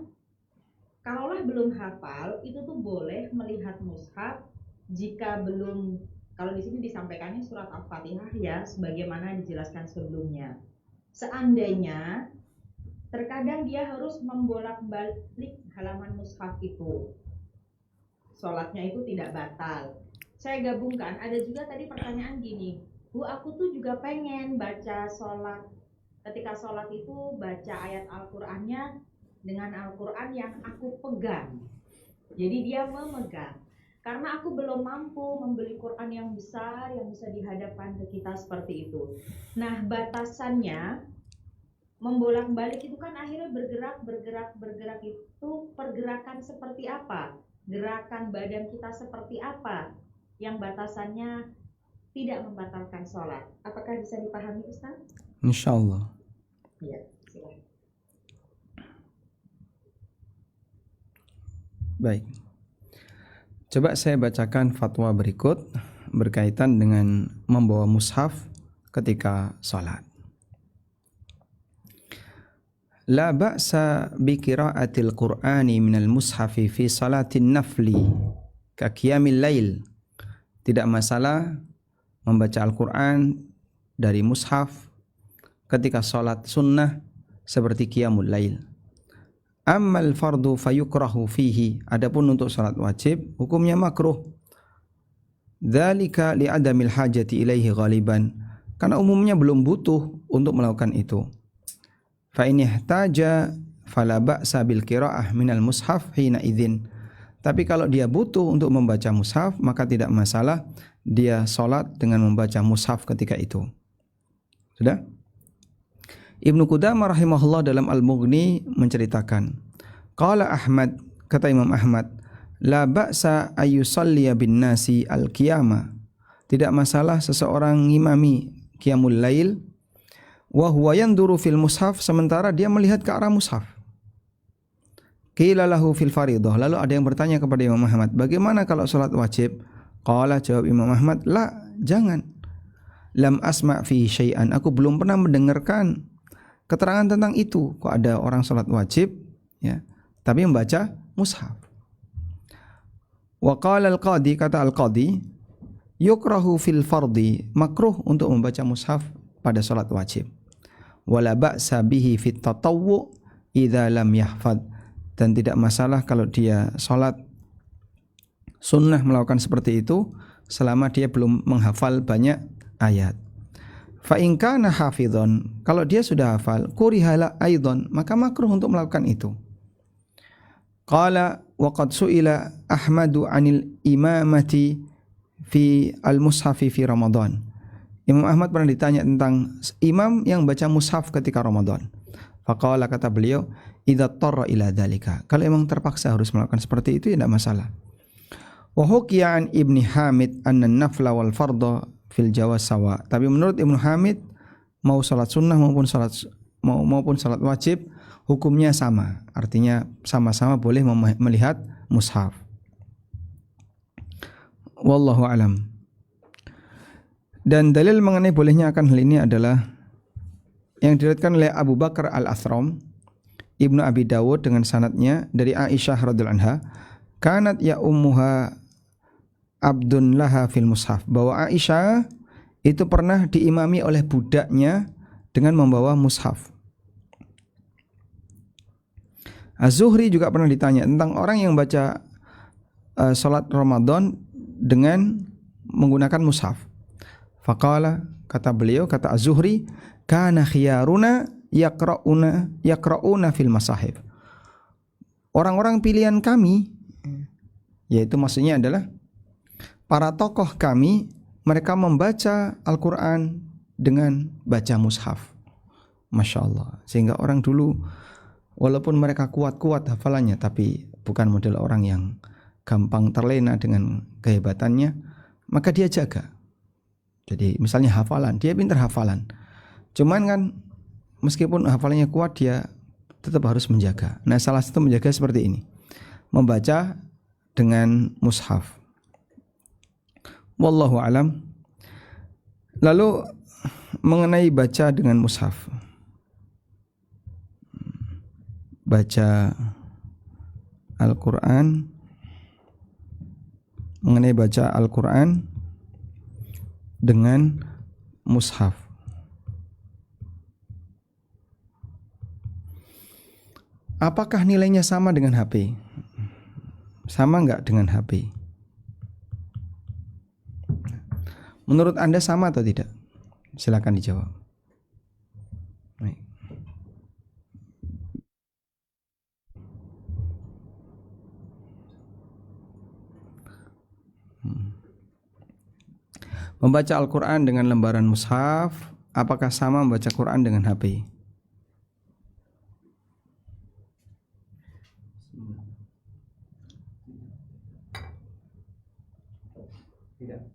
kalaulah belum hafal, itu tuh boleh melihat mushaf jika belum, kalau di sini disampaikannya surat Al-Fatihah ya, sebagaimana dijelaskan sebelumnya. Seandainya terkadang dia harus membolak-balik halaman mushaf itu, sholatnya itu tidak batal. Saya gabungkan, ada juga tadi pertanyaan gini, Bu, aku tuh juga pengen baca sholat, ketika sholat itu baca ayat Al-Qurannya dengan Al-Quran yang aku pegang. Jadi dia memegang. Karena aku belum mampu membeli Quran yang besar yang bisa dihadapkan ke kita seperti itu. Nah, batasannya membolak-balik itu kan akhirnya bergerak itu pergerakan seperti apa? Gerakan badan kita seperti apa? Yang batasannya tidak membatalkan sholat. Apakah bisa dipahami, Ustaz? Insyaallah. Iya, silakan. Baik. Coba saya bacakan fatwa berikut berkaitan dengan membawa mushaf ketika salat. La ba'sa bi qira'atil Qur'ani minal mushafi fi salatin nafli ka qiyamil lail. Tidak masalah membaca Al-Qur'an dari mushaf ketika salat sunnah seperti qiyamul lail. Ammal fardu fayukrahu fihi. Adapun untuk salat wajib hukumnya makruh. Dzalika li'adamil hajati ilaihi ghaliban. Karena umumnya belum butuh untuk melakukan itu. Fa in ihtaja fala ba'sa bil qiraah minal mushaf hina idzin. Tapi kalau dia butuh untuk membaca mushaf, maka tidak masalah dia salat dengan membaca mushaf ketika itu. Sudah? Ibnu Qudamah rahimahullah dalam Al-Mughni menceritakan, qala Ahmad, kata Imam Ahmad, la ba'sa ayyusalliya bin nasi al-qiyamah. Tidak masalah seseorang ngimami qiyamul lail wa huwa yanduru fil mushaf, sementara dia melihat ke arah mushaf. Qila lahu fil faridah. Lalu ada yang bertanya kepada Imam Ahmad, bagaimana kalau salat wajib? Qala, jawab Imam Ahmad, la, jangan. Lam asma' fi syai'an. Aku belum pernah mendengarkan keterangan tentang itu. Kok ada orang salat wajib ya, tapi membaca mushaf. Wa qala al-qadi, kata al-qadi, yukrahu fil fardi, makruh untuk membaca mushaf pada salat wajib. Wala ba'sa bihi fit tatawwu idza lam yahfad. Dan tidak masalah kalau dia salat sunnah melakukan seperti itu selama dia belum menghafal banyak ayat. Fa in kana hafidhon, kalau dia sudah hafal, kurihala aidan, maka makruh untuk melakukan itu. Qala wa qad su'ila Ahmadu 'anil imamati fi al-mushafi fi Ramadan. Imam Ahmad pernah ditanya tentang imam yang baca mushaf ketika Ramadan. Faqala, kata beliau, idza tarra ila dzalika. Kalau memang terpaksa harus melakukan seperti itu, ya tidak masalah. Wa hukiya an Ibni Hamid anna an-nafla wal fardha fil jawaz sawa. Tapi menurut Ibnu Hamid, mau salat sunnah maupun salat wajib hukumnya sama. Artinya sama-sama boleh melihat mushaf. Wallahu alam. Dan dalil mengenai bolehnya akan hal ini adalah yang diriwayatkan oleh Abu Bakar Al-Athram, Ibnu Abi Dawud dengan sanadnya dari Aisyah radhiyallahu anha, kanat ya ummuha abdun laha fil mushaf, bahwa Aisyah itu pernah diimami oleh budaknya dengan membawa mushaf. Az-Zuhri juga pernah ditanya tentang orang yang baca salat Ramadan dengan menggunakan mushaf. Faqala, kata beliau, kata Az-Zuhri, kana khiyaruna yaqra'una fil masahif. Orang-orang pilihan kami, yaitu maksudnya adalah para tokoh kami, mereka membaca Al-Quran dengan baca mushaf. Masya Allah. Sehingga orang dulu walaupun mereka kuat-kuat hafalannya, tapi bukan model orang yang gampang terlena dengan kehebatannya, maka dia jaga. Jadi misalnya hafalan, dia pintar hafalan. Cuman kan meskipun hafalannya kuat, dia tetap harus menjaga. Nah, salah satu menjaga seperti ini, membaca dengan mushaf. Wallahu alam. Lalu mengenai baca dengan mushaf, baca Al-Quran, mengenai baca Al-Quran dengan mushaf, apakah nilainya sama dengan HP? Sama enggak dengan HP? Menurut Anda sama atau tidak? Silakan dijawab. Baik. Membaca Al-Quran dengan lembaran mushaf, apakah sama membaca Quran dengan HP? Tidak.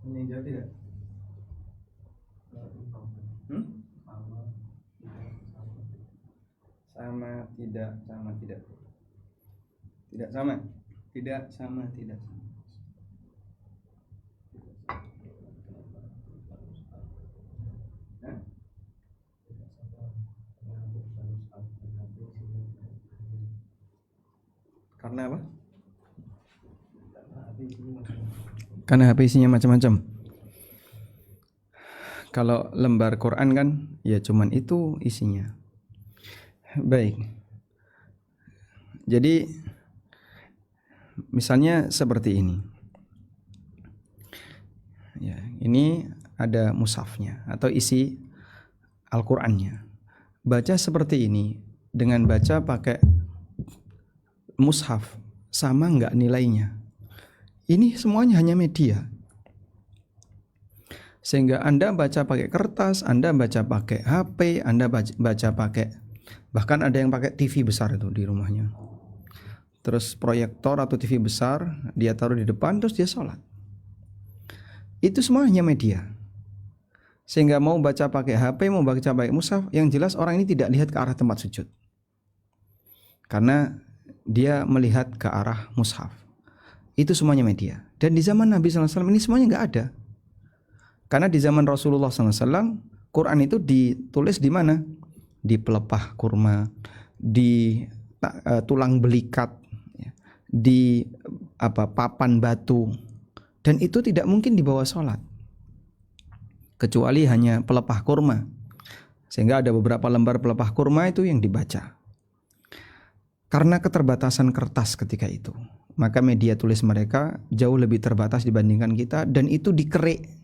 Yang jawab tidak? Sama tidak sama tidak. Tidak sama. Tidak sama tidak sama. Karena apa? Karena HP isinya macam-macam. Kalau lembar Quran kan ya cuman itu isinya. Baik. Jadi misalnya seperti ini. Ya, ini ada mushafnya atau isi Al-Qur'annya. Baca seperti ini dengan baca pakai mushaf sama enggak nilainya? Ini semuanya hanya media. Sehingga Anda baca pakai kertas, Anda baca pakai HP, Anda baca pakai, bahkan ada yang pakai TV besar itu di rumahnya. Terus proyektor atau TV besar dia taruh di depan terus dia sholat. Itu semua hanya media. Sehingga mau baca pakai HP, mau baca pakai mushaf, yang jelas orang ini tidak lihat ke arah tempat sujud. Karena dia melihat ke arah mushaf. Itu semuanya media. Dan di zaman Nabi SAW ini semuanya nggak ada. Karena di zaman Rasulullah SAW, Quran itu ditulis di mana? Di pelepah kurma, di tulang belikat, di papan batu, dan itu tidak mungkin dibawa sholat, kecuali hanya pelepah kurma. Sehingga ada beberapa lembar pelepah kurma itu yang dibaca. Karena keterbatasan kertas ketika itu, maka media tulis mereka jauh lebih terbatas dibandingkan kita, dan itu dikerik.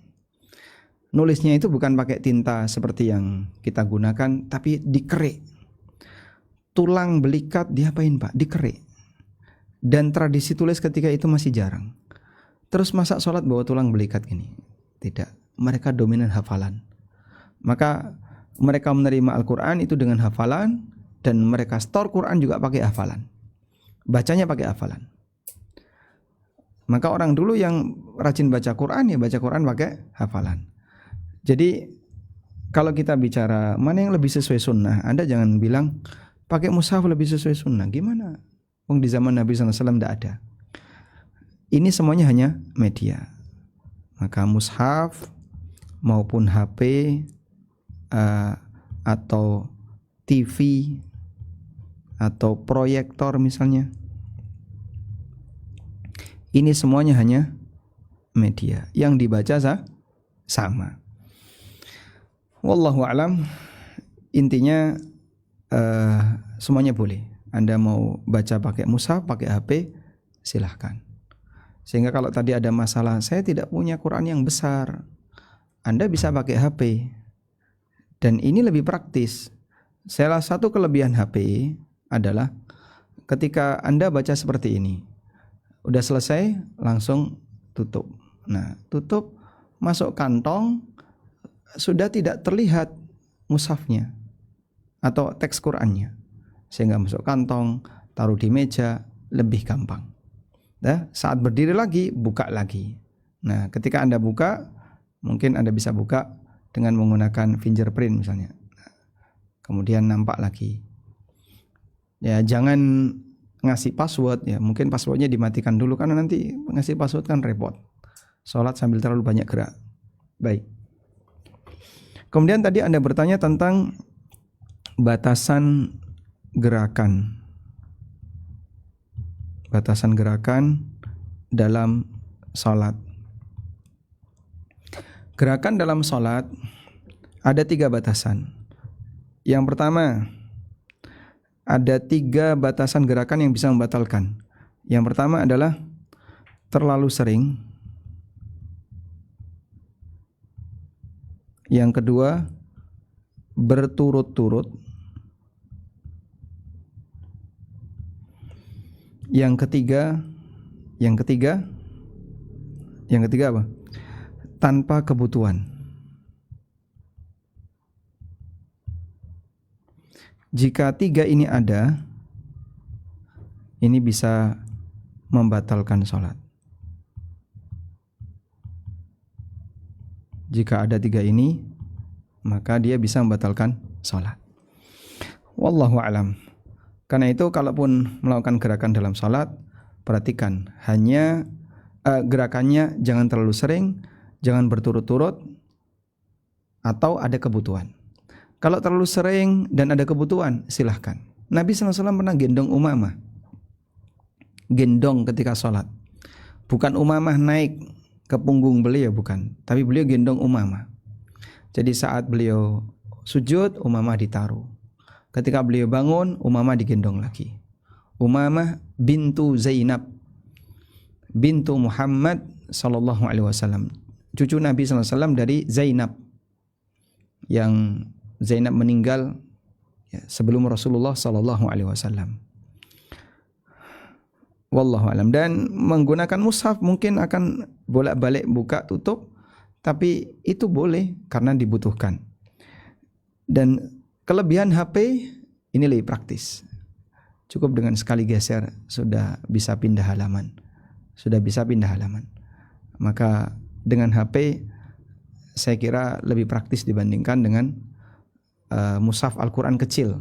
Nulisnya itu bukan pakai tinta seperti yang kita gunakan, tapi dikerik. Tulang belikat diapain Pak? Dikerik. Dan tradisi tulis ketika itu masih jarang. Terus masa sholat bawa tulang belikat gini? Tidak. Mereka dominan hafalan. Maka mereka menerima Al-Quran itu dengan hafalan, dan mereka store Quran juga pakai hafalan. Bacanya pakai hafalan. Maka orang dulu yang rajin baca Quran ya baca Quran pakai hafalan. Jadi kalau kita bicara mana yang lebih sesuai sunnah, Anda jangan bilang pakai mushaf lebih sesuai sunnah. Gimana? Di zaman Nabi SAW tidak ada. Ini semuanya hanya media. Maka mushaf maupun HP atau TV atau proyektor misalnya, ini semuanya hanya media. Yang dibaca sama. Wallahu a'lam. Intinya semuanya boleh. Anda mau baca pakai mushaf, pakai HP, silahkan. Sehingga kalau tadi ada masalah, saya tidak punya Quran yang besar, Anda bisa pakai HP. Dan ini lebih praktis. Salah satu kelebihan HP adalah ketika Anda baca seperti ini, udah selesai langsung tutup. Nah, tutup, masuk kantong, sudah tidak terlihat mushafnya atau teks Qurannya, sehingga masuk kantong, taruh di meja, lebih gampang. Nah, saat berdiri lagi, buka lagi. Nah, ketika Anda buka, mungkin Anda bisa buka dengan menggunakan fingerprint misalnya. Kemudian nampak lagi. Ya, jangan ngasih password ya. Mungkin passwordnya dimatikan dulu karena nanti ngasih password kan repot. Sholat sambil terlalu banyak gerak. Baik. Kemudian tadi Anda bertanya tentang batasan gerakan. Batasan gerakan dalam sholat. Gerakan dalam sholat ada 3 batasan. Yang pertama, ada 3 batasan gerakan yang bisa membatalkan. Yang pertama adalah terlalu sering. Yang kedua, berturut-turut. Yang ketiga apa? Tanpa kebutuhan. Jika 3 ini ada, ini bisa membatalkan sholat. Jika ada 3 ini, maka dia bisa membatalkan salat. Wallahu alam. Karena itu kalaupun melakukan gerakan dalam salat, perhatikan hanya gerakannya jangan terlalu sering, jangan berturut-turut, atau ada kebutuhan. Kalau terlalu sering dan ada kebutuhan, silahkan. Nabi SAW pernah gendong Umamah. Gendong ketika sholat. Bukan Umamah naik ke punggung beliau, bukan. Tapi beliau gendong Umamah. Jadi saat beliau sujud, Umamah ditaruh. Ketika beliau bangun, Umamah digendong lagi. Umamah bintu Zainab, bintu Muhammad sallallahu alaihi wasallam. Cucu Nabi sallallahu alaihi wasallam dari Zainab. Yang Zainab meninggal sebelum Rasulullah sallallahu alaihi wasallam. Wallahu alam. Dan menggunakan mushaf mungkin akan bolak-balik buka tutup, tapi itu boleh karena dibutuhkan. Dan kelebihan HP ini lebih praktis. Cukup dengan sekali geser sudah bisa pindah halaman. Maka dengan HP saya kira lebih praktis dibandingkan dengan mushaf Al-Quran kecil.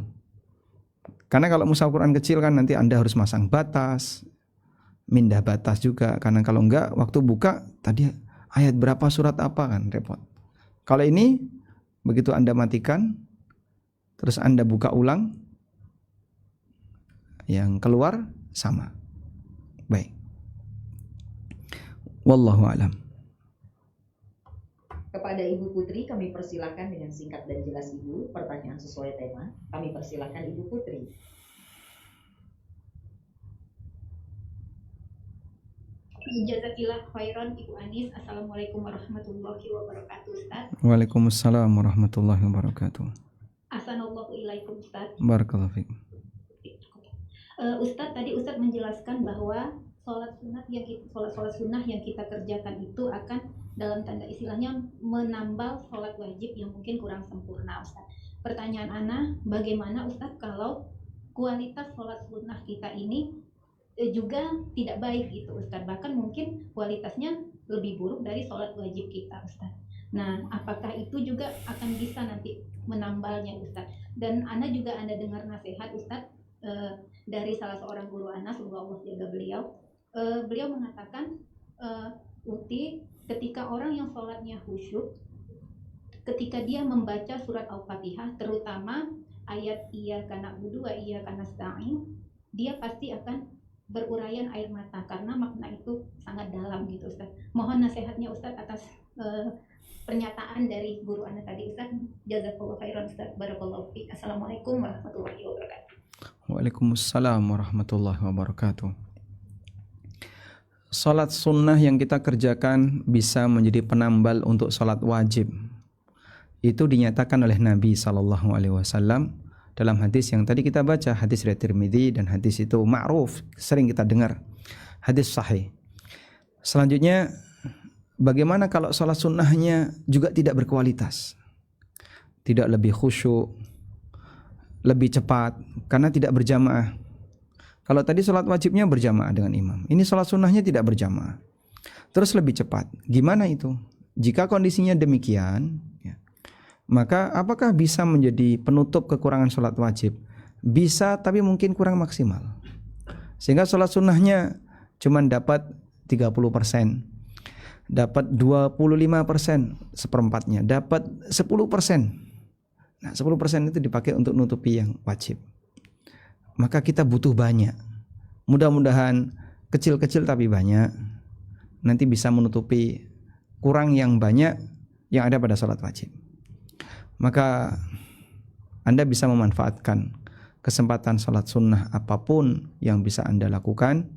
Karena kalau mushaf Al-Quran kecil kan nanti Anda harus masang batas, mindah batas juga. Karena kalau enggak, waktu buka tadi ayat berapa surat apa kan repot. Kalau ini begitu Anda matikan, terus Anda buka ulang, yang keluar sama. Baik. Wallahu a'lam. Kepada Ibu Putri kami persilakan dengan singkat dan jelas Ibu, pertanyaan sesuai tema. Kami persilakan Ibu Putri. Jazakillah khairan Ibu Anis. Assalamualaikum warahmatullahi wabarakatuh Ustaz. Waalaikumsalam warahmatullahi wabarakatuh. Ahsanallahu ilaikum Ustaz. Barakallahu fiik. Ustaz, tadi Ustaz menjelaskan bahwa sholat sunnah yang kita kerjakan itu akan dalam tanda istilahnya menambal sholat wajib yang mungkin kurang sempurna Ustaz. Pertanyaan Ana, bagaimana Ustaz kalau kualitas sholat sunnah kita ini juga tidak baik gitu Ustaz, bahkan mungkin kualitasnya lebih buruk dari sholat wajib kita Ustaz. Nah, apakah itu juga akan bisa nanti menambalnya Ustaz? Dan Ana juga Anda dengar nasihat Ustaz dari salah seorang guru Ana, semoga Allah jaga beliau. Beliau mengatakan, Uti, ketika orang yang sholatnya khusyuk, ketika dia membaca surat Al-Fatihah, terutama ayat iyyaka na'budu wa iyyaka nasta'in, dia pasti akan berurayan air mata karena makna itu sangat dalam gitu Ustaz. Mohon nasihatnya Ustaz atas pernyataan dari guru Anda tadi Ustaz. Jazakallahu khairan Ustaz. Barakallahu fiik. Assalamualaikum warahmatullahi wabarakatuh. Waalaikumsalam warahmatullahi wabarakatuh. Salat sunnah yang kita kerjakan bisa menjadi penambal untuk salat wajib. Itu dinyatakan oleh Nabi SAW dalam hadis yang tadi kita baca, hadis riwayat Tirmidzi, dan hadis itu ma'ruf, sering kita dengar, hadis sahih. Selanjutnya, bagaimana kalau salat sunnahnya juga tidak berkualitas, tidak lebih khusyuk, lebih cepat, karena tidak berjamaah. Kalau tadi salat wajibnya berjamaah dengan imam, ini salat sunnahnya tidak berjamaah, terus lebih cepat. Gimana itu? Jika kondisinya demikian, maka apakah bisa menjadi penutup kekurangan salat wajib? Bisa, tapi mungkin kurang maksimal. Sehingga salat sunnahnya cuma dapat 30%, dapat 25%, seperempatnya, dapat 10%. Nah, 10% itu dipakai untuk nutupi yang wajib. Maka kita butuh banyak. Mudah-mudahan kecil-kecil tapi banyak, nanti bisa menutupi kurang yang banyak yang ada pada salat wajib. Maka Anda bisa memanfaatkan kesempatan salat sunnah apapun yang bisa Anda lakukan,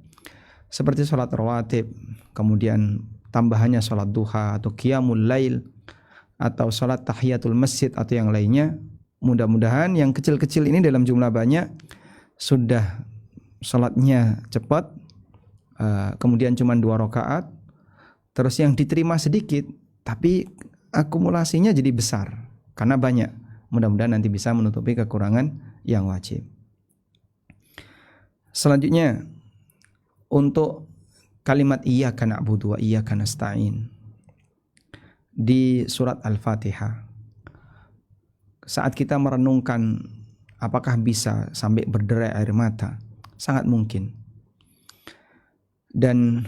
seperti salat rawatib, kemudian tambahannya salat duha atau qiyamul lail, atau salat tahiyatul masjid atau yang lainnya. Mudah-mudahan yang kecil-kecil ini dalam jumlah banyak sudah salatnya cepat, kemudian cuma 2 rakaat, terus yang diterima sedikit tapi akumulasinya jadi besar karena banyak. Mudah-mudahan nanti bisa menutupi kekurangan yang wajib. Selanjutnya, untuk kalimat iyyaka na'budu wa iyyaka nasta'in di surat Al-Fatihah, saat kita merenungkan apakah bisa sampai berderai air mata, sangat mungkin. Dan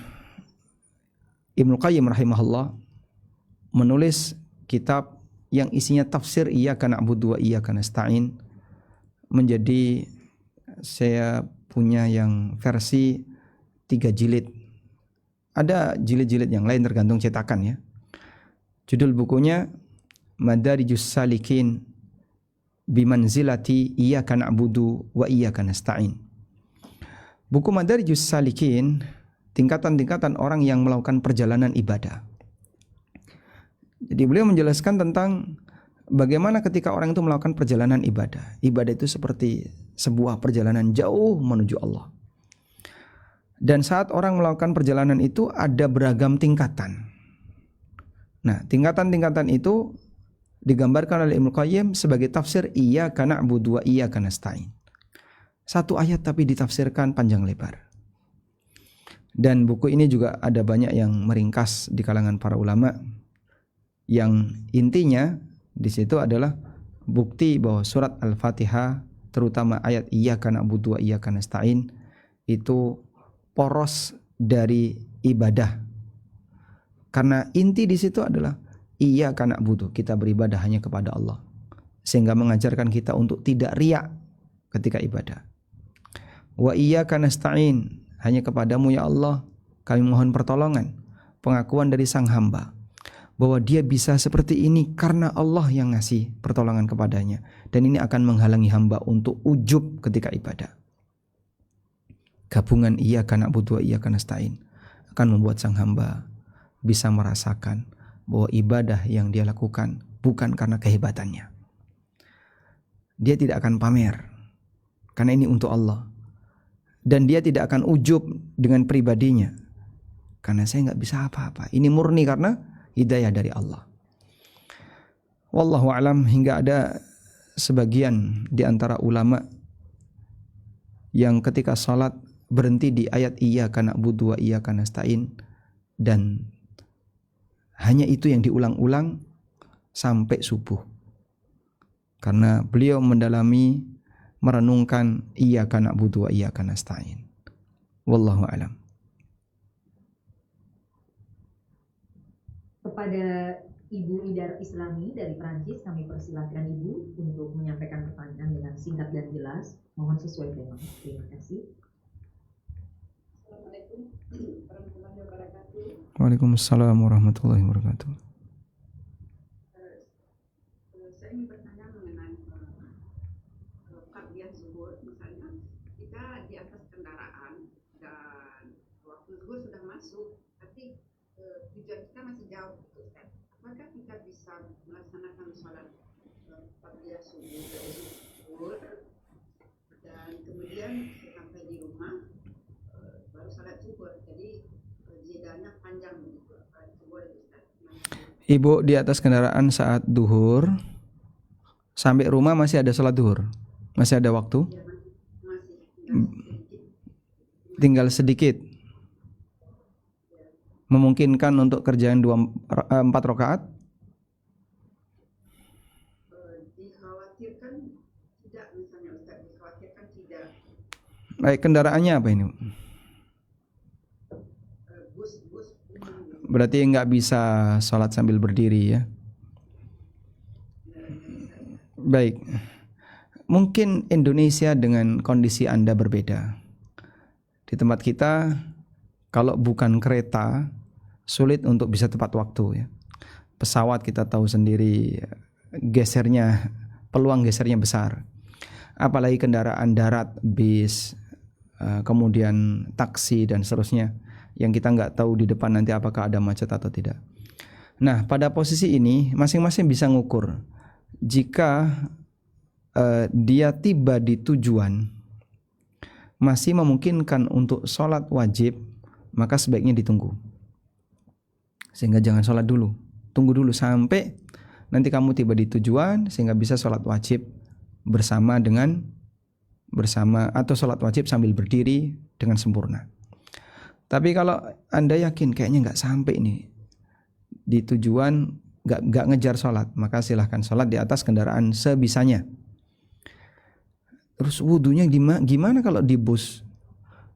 Ibnu Qayyim rahimahullah menulis kitab yang isinya tafsir Iyyaka na'budu wa iyyaka nasta'in, menjadi, saya punya yang versi 3 jilid. Ada jilid-jilid yang lain tergantung cetakan ya. Judul bukunya Madarijus Salikin Bimanzilati Iyyaka na'budu wa iyyaka nasta'in. Buku Madarijus Salikin, tingkatan-tingkatan orang yang melakukan perjalanan ibadah. Jadi beliau menjelaskan tentang bagaimana ketika orang itu melakukan perjalanan ibadah. Ibadah itu seperti sebuah perjalanan jauh menuju Allah. Dan saat orang melakukan perjalanan itu ada beragam tingkatan. Nah, tingkatan-tingkatan itu digambarkan oleh Ibnu Qayyim sebagai tafsir Iyyaka na'budu wa iyyaka nasta'in. Satu ayat tapi ditafsirkan panjang lebar. Dan buku ini juga ada banyak yang meringkas di kalangan para ulama, yang intinya di situ adalah bukti bahwa surat Al-Fatihah, terutama ayat Iyyaka na'budu wa iyyaka nasta'in, itu poros dari ibadah. Karena inti di situ adalah Iyyaka na'budu, kita beribadah hanya kepada Allah, sehingga mengajarkan kita untuk tidak riya ketika ibadah. Wa iyyaka nasta'in, hanya kepadamu ya Allah kami mohon pertolongan, pengakuan dari sang hamba bahwa dia bisa seperti ini karena Allah yang ngasih pertolongan kepadanya, dan ini akan menghalangi hamba untuk ujub ketika ibadah. Gabungan Iyyaka na'budu wa iyyaka nasta'in akan membuat sang hamba bisa merasakan bahwa ibadah yang dia lakukan bukan karena kehebatannya. Dia tidak akan pamer, karena ini untuk Allah. Dan dia tidak akan ujub dengan pribadinya, karena saya nggak bisa apa-apa. Ini murni karena hidayah dari Allah. Wallahu alam. Hingga ada sebagian di antara ulama yang ketika salat berhenti di ayat Iyyaka na'budu wa iyyaka nasta'in, dan hanya itu yang diulang-ulang sampai subuh, karena beliau mendalami, merenungkan Iyyaka na'budu wa iyyaka nasta'in. Wallahu alam. Kepada Ibu Idar Islami dari Prancis, kami persilakan Ibu untuk menyampaikan pertanyaan dengan singkat dan jelas. Mohon sesuai tema. Terima kasih. Assalamualaikum warahmatullahi wabarakatuh. Waalaikumsalam warahmatullahi wabarakatuh. Saya ingin bertanya mengenai takbir zuhur. Misalnya kita di atas kendaraan dan waktu zuhur sudah masuk, tapi tujuan kita masih jauh. Apakah kita bisa melaksanakan sholat takbir zuhur dan kemudian sampai di rumah baru sholat zuhur? Jadi jedanya panjang begitu. Ibu di atas kendaraan saat duhur, sampai rumah masih ada sholat duhur, masih ada waktu, tinggal sedikit. Memungkinkan untuk kerjaan 4 rakaat? Dikhawatirkan tidak, misalnya Ustaz, dikhawatirkan tidak. Baik, kendaraannya apa ini? Bus. Berarti nggak bisa sholat sambil berdiri ya? Baik, mungkin Indonesia dengan kondisi Anda berbeda. Di tempat kita, kalau bukan kereta, sulit untuk bisa tepat waktu ya. Pesawat kita tahu sendiri, peluang gesernya besar. Apalagi kendaraan darat, bis, kemudian taksi dan seterusnya, yang kita nggak tahu di depan nanti apakah ada macet atau tidak. Nah, pada posisi ini masing-masing bisa ngukur. Jika dia tiba di tujuan masih memungkinkan untuk sholat wajib, maka sebaiknya ditunggu. Sehingga jangan sholat dulu, tunggu dulu sampai nanti kamu tiba di tujuan, sehingga bisa sholat wajib bersama atau sholat wajib sambil berdiri dengan sempurna. Tapi kalau Anda yakin kayaknya nggak sampai nih di tujuan, nggak ngejar sholat, maka silahkan sholat di atas kendaraan sebisanya. Terus wudhunya gimana kalau di bus?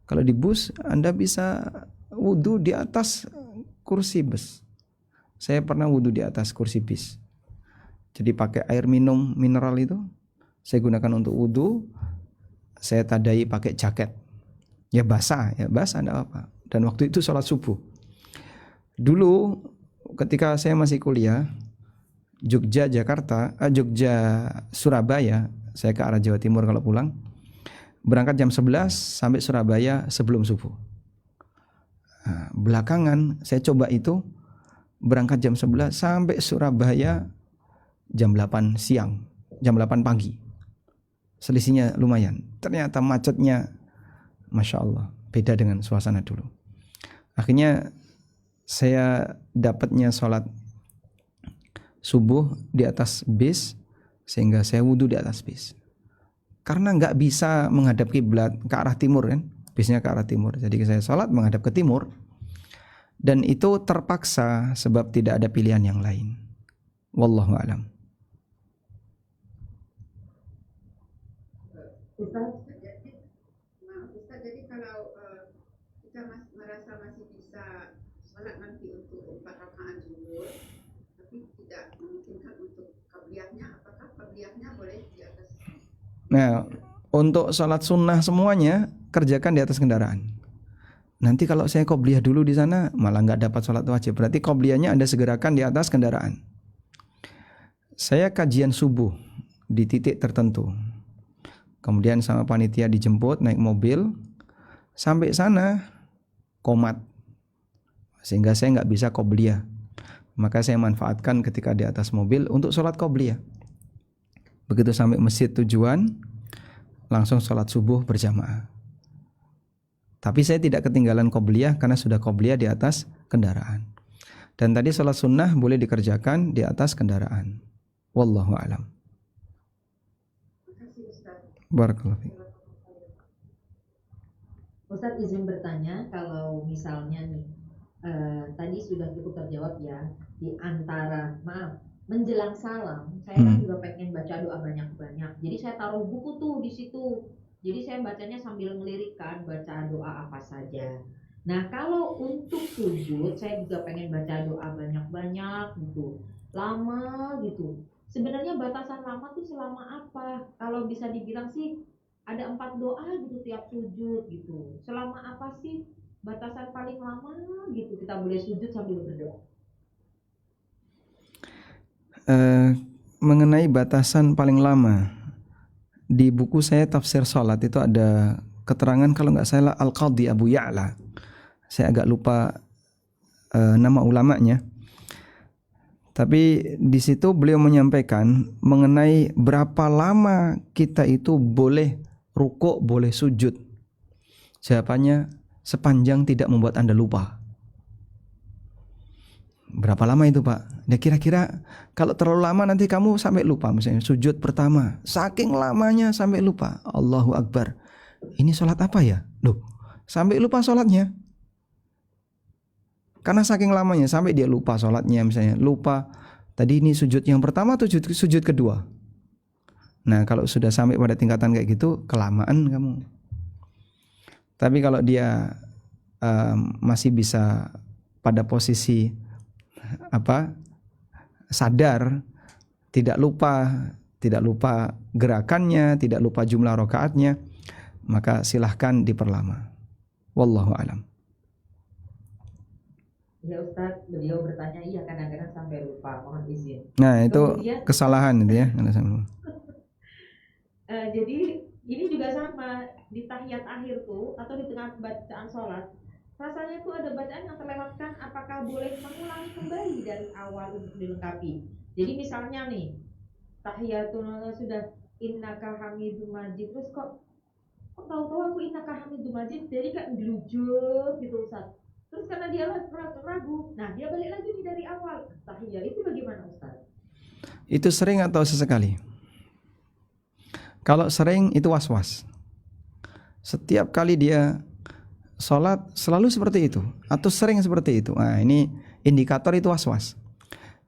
Kalau di bus Anda bisa wudhu di atas kursi bus. Saya pernah wudhu di atas kursi bis. Jadi pakai air minum mineral itu saya gunakan untuk wudhu. Saya tadai pakai jaket. Ya basah enggak apa. Dan waktu itu sholat subuh. Dulu ketika saya masih kuliah Jogja Surabaya, saya ke arah Jawa Timur kalau pulang, berangkat jam 11 sampai Surabaya sebelum subuh. Nah, belakangan saya coba itu berangkat jam 11 sampai Surabaya jam 8 siang, jam 8 pagi. Selisihnya lumayan. Ternyata macetnya Masya Allah, beda dengan suasana dulu. Akhirnya saya dapatnya sholat subuh di atas bis, sehingga saya wudhu di atas bis. Karena nggak bisa menghadap kiblat ke arah timur kan, bisnya ke arah timur. Jadi saya sholat menghadap ke timur, dan itu terpaksa sebab tidak ada pilihan yang lain. Wallahu a'lam. Ustaz, jadi kalau kita merasa masih bisa sholat nanti untuk 4 rakaat zuhur, tapi tidak memungkinkan untuk qabliyahnya, apakah qabliyahnya boleh di atas? Nah, untuk sholat sunnah semuanya kerjakan di atas kendaraan. Nanti kalau saya qobliyah dulu di sana malah nggak dapat sholat wajib. Berarti qobliyahnya Anda segerakan di atas kendaraan. Saya kajian subuh di titik tertentu. Kemudian sama panitia dijemput naik mobil. Sampai sana komat. Sehingga saya nggak bisa qobliyah. Maka saya manfaatkan ketika di atas mobil untuk sholat qobliyah. Begitu sampai masjid tujuan, langsung sholat subuh berjamaah. Tapi saya tidak ketinggalan qobliyah karena sudah qobliyah di atas kendaraan. Dan tadi sholat sunnah boleh dikerjakan di atas kendaraan. Wallahu a'lam. Barakallahu fiik. Ustadz izin bertanya, kalau misalnya nih tadi sudah cukup terjawab ya, di antara menjelang salam, saya kan juga pengen baca doa banyak-banyak. Jadi saya taruh buku tuh di situ. Jadi saya bacanya sambil melirikkan, baca doa apa saja. Nah kalau untuk sujud, saya juga pengen baca doa banyak-banyak gitu, lama gitu. Sebenarnya batasan lama tuh selama apa? Kalau bisa dibilang sih ada 4 doa gitu tiap sujud gitu. Selama apa sih batasan paling lama gitu kita boleh sujud sambil berdoa? Mengenai batasan paling lama, di buku saya tafsir salat itu ada keterangan, kalau nggak salah Al-Qadhi Abu Ya'la, saya agak lupa nama ulamanya, tapi di situ beliau menyampaikan mengenai berapa lama kita itu boleh rukuk, boleh sujud. Jawabannya sepanjang tidak membuat Anda lupa. Berapa lama itu Pak? Ya kira-kira kalau terlalu lama nanti kamu sampai lupa. Misalnya sujud pertama, saking lamanya sampai lupa. Allahu Akbar. Ini sholat apa ya? Loh, sampai lupa sholatnya. Karena saking lamanya sampai dia lupa sholatnya. Misalnya lupa tadi ini sujud yang pertama atau sujud kedua. Nah kalau sudah sampai pada tingkatan kayak gitu, kelamaan kamu. Tapi kalau dia masih bisa pada posisi sadar, tidak lupa gerakannya, tidak lupa jumlah rakaatnya, maka silahkan diperlama. Wallahu a'lam. Ya Ustadz, beliau bertanya, iya kadang-kadang sampai lupa, mohon izin. Nah itu Kemudian, kesalahan itu ya. jadi ini juga sama di tahiyat akhir tuh atau di tengah bacaan sholat, rasanya tuh ada bacaan yang terlewatkan. Apakah boleh mengulang kembali dari awal untuk dilengkapi? Jadi misalnya nih tahiyatul sudah innaka hamidum majid, terus kok tahu-tahu aku innaka hamidum majid, jadi kan gelujur gitu Ustaz. Terus karena dia ragu, nah dia balik lagi nih dari awal tahiyat, itu bagaimana Ustaz? Itu sering atau sesekali? Kalau sering itu was-was. Setiap kali dia sholat selalu seperti itu atau sering seperti itu. Nah ini indikator itu was-was.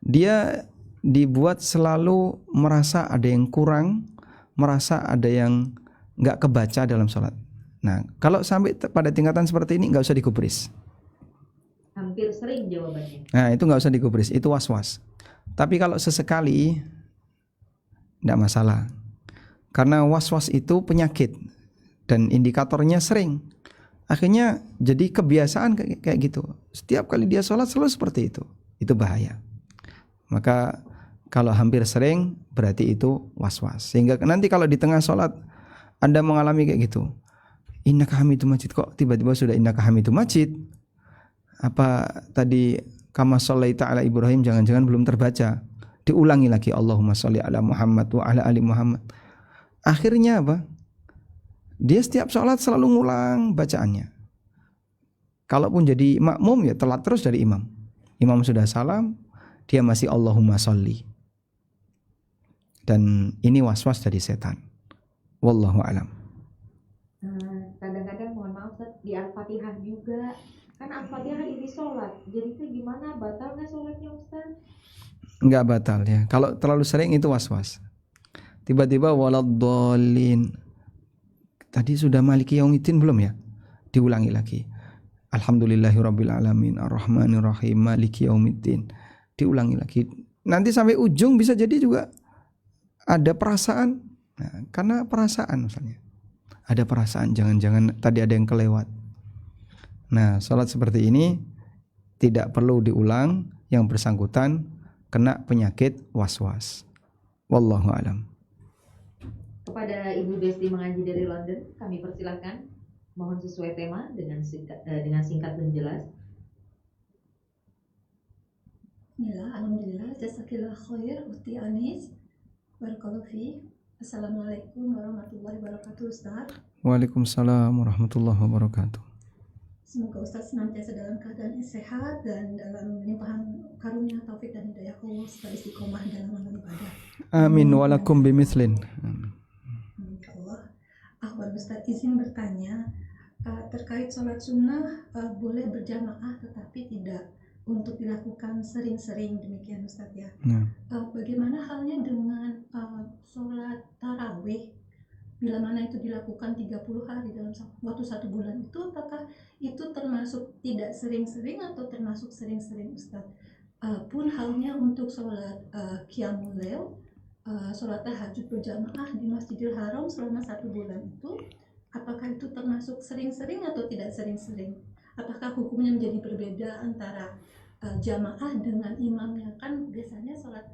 dia dibuat selalu merasa ada yang kurang, merasa ada yang nggak kebaca dalam sholat. Nah, kalau sampai pada tingkatan seperti ini nggak usah digubris. Hampir sering jawabannya. Nah, itu nggak usah digubris, itu was-was. Tapi kalau sesekali nggak masalah, karena was-was itu penyakit dan indikatornya sering. Akhirnya jadi kebiasaan kayak gitu. Setiap kali dia sholat selalu seperti itu bahaya. Maka kalau hampir sering berarti itu was-was. Sehingga nanti kalau di tengah sholat Anda mengalami kayak gitu, innaka hamidum majid, kok tiba-tiba sudah innaka hamidum majid, apa tadi kama shallaita ala Ibrahim jangan-jangan belum terbaca, diulangi lagi Allahumma sholli ala Muhammad wa ala ali Muhammad. Akhirnya apa? Dia setiap sholat selalu ngulang bacaannya. Kalaupun jadi makmum ya telat terus dari imam. Imam sudah salam, dia masih Allahumma sholli. Dan ini was-was dari setan. Wallahu alam. Kadang-kadang mohon maaf Ustaz, di Al-Fatihah juga. Kan Al-Fatihah ini sholat. Jadi itu gimana? Batal nggak sholatnya Ustaz? Enggak batal ya. Kalau terlalu sering itu was-was. Tiba-tiba waladdallin. Tadi sudah maliki yaumiddin belum ya? Diulangi lagi. Alhamdulillahirabbil alamin arrahmanir rahim maliki yaumiddin. Diulangi lagi. Nanti sampai ujung bisa jadi juga ada perasaan. Nah, karena perasaan misalnya. Ada perasaan, jangan-jangan tadi ada yang kelewat. Nah, sholat seperti ini tidak perlu diulang, yang bersangkutan kena penyakit was-was. Wallahu alam. Kepada Ibu Besti Mengaji dari London, kami persilakan. Mohon sesuai tema dengan singkat dan jelas. Bismillah, alhamdulillah, jazakillah khair, Uti Anis, barakallahu fiik. Assalamualaikum warahmatullahi wabarakatuh, Ustaz. Waalaikumsalam warahmatullahi wabarakatuh. Semoga Ustaz senantiasa dalam keadaan sehat dan dalam limpahan karunia taufik dan hidayah Allah serta istiqomah dalam amal ibadah. Amin walakum bimithlin. Allah. Ahwan Ustaz, izin bertanya terkait sholat sunnah, boleh berjamaah tetapi tidak untuk dilakukan sering-sering, demikian Ustaz ya. Bagaimana halnya dengan sholat tarawih, bila mana itu dilakukan 30 hari dalam waktu 1 bulan, itu apakah itu termasuk tidak sering-sering atau termasuk sering-sering Ustaz? Pun halnya untuk sholat qiyamul lail, sholat tahajud berjamaah di Masjidil Haram selama 1 bulan itu, apakah itu termasuk sering-sering atau tidak sering-sering? Apakah hukumnya menjadi berbeda antara jamaah dengan imamnya? Kan biasanya sholat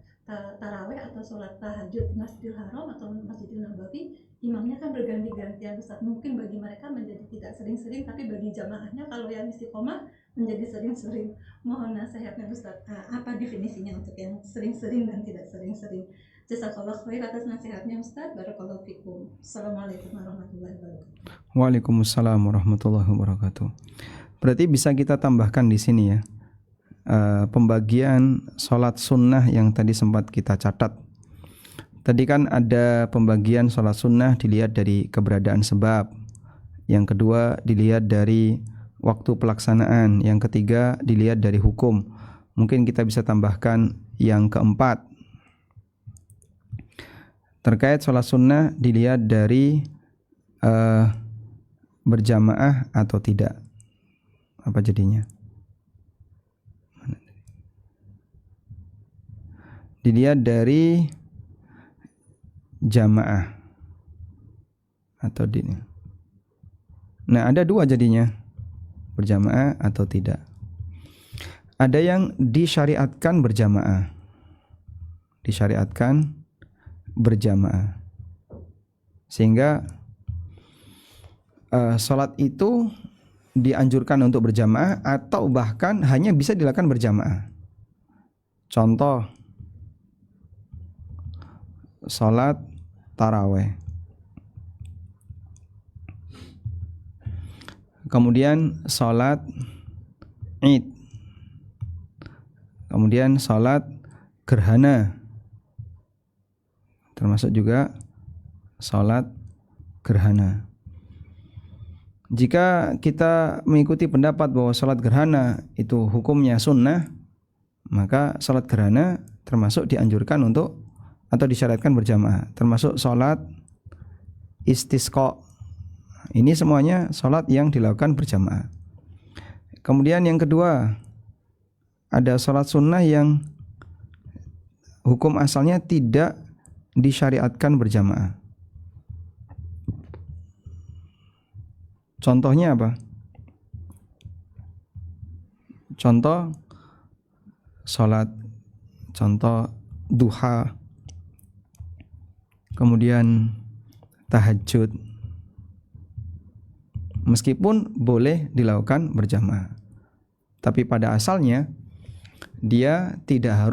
tarawih atau sholat tahajud di Masjidil Haram atau Masjidil Nabawi, imamnya kan berganti-gantian Ustaz. Mungkin bagi mereka menjadi tidak sering-sering, tapi bagi jamaahnya kalau yang istiqomah menjadi sering-sering. Mohon nasihatnya Ustaz, apa definisinya untuk yang sering-sering dan tidak sering-sering? Jazakallah khair atas nasihatnya Ustaz. Barakallahu fikum. Assalamualaikum warahmatullahi wabarakatuh. Waalaikumsalam warahmatullahi wabarakatuh. Berarti bisa kita tambahkan di sini ya, pembagian sholat sunnah yang tadi sempat kita catat. Tadi kan ada pembagian sholat sunnah dilihat dari keberadaan sebab, yang kedua dilihat dari waktu pelaksanaan, yang ketiga dilihat dari hukum. Mungkin kita bisa tambahkan yang keempat, terkait sholat sunnah dilihat dari berjamaah atau tidak. Apa jadinya? Dilihat dari jamaah atau dini. Nah, ada dua jadinya, berjamaah atau tidak. Ada yang disyariatkan berjamaah, disyariatkan berjamaah, sehingga sholat itu dianjurkan untuk berjamaah atau bahkan hanya bisa dilakukan berjamaah. Contoh, sholat taraweh, kemudian sholat id, kemudian sholat gerhana, termasuk juga sholat gerhana. Jika kita mengikuti pendapat bahwa sholat gerhana itu hukumnya sunnah, maka sholat gerhana termasuk dianjurkan untuk atau disyariatkan berjamaah, termasuk sholat istisqa. Ini semuanya sholat yang dilakukan berjamaah. Kemudian yang kedua, ada sholat sunnah yang hukum asalnya tidak disyariatkan berjamaah. Contohnya apa? Contoh duha, kemudian tahajud, meskipun boleh dilakukan berjamaah, tapi pada asalnya dia tidak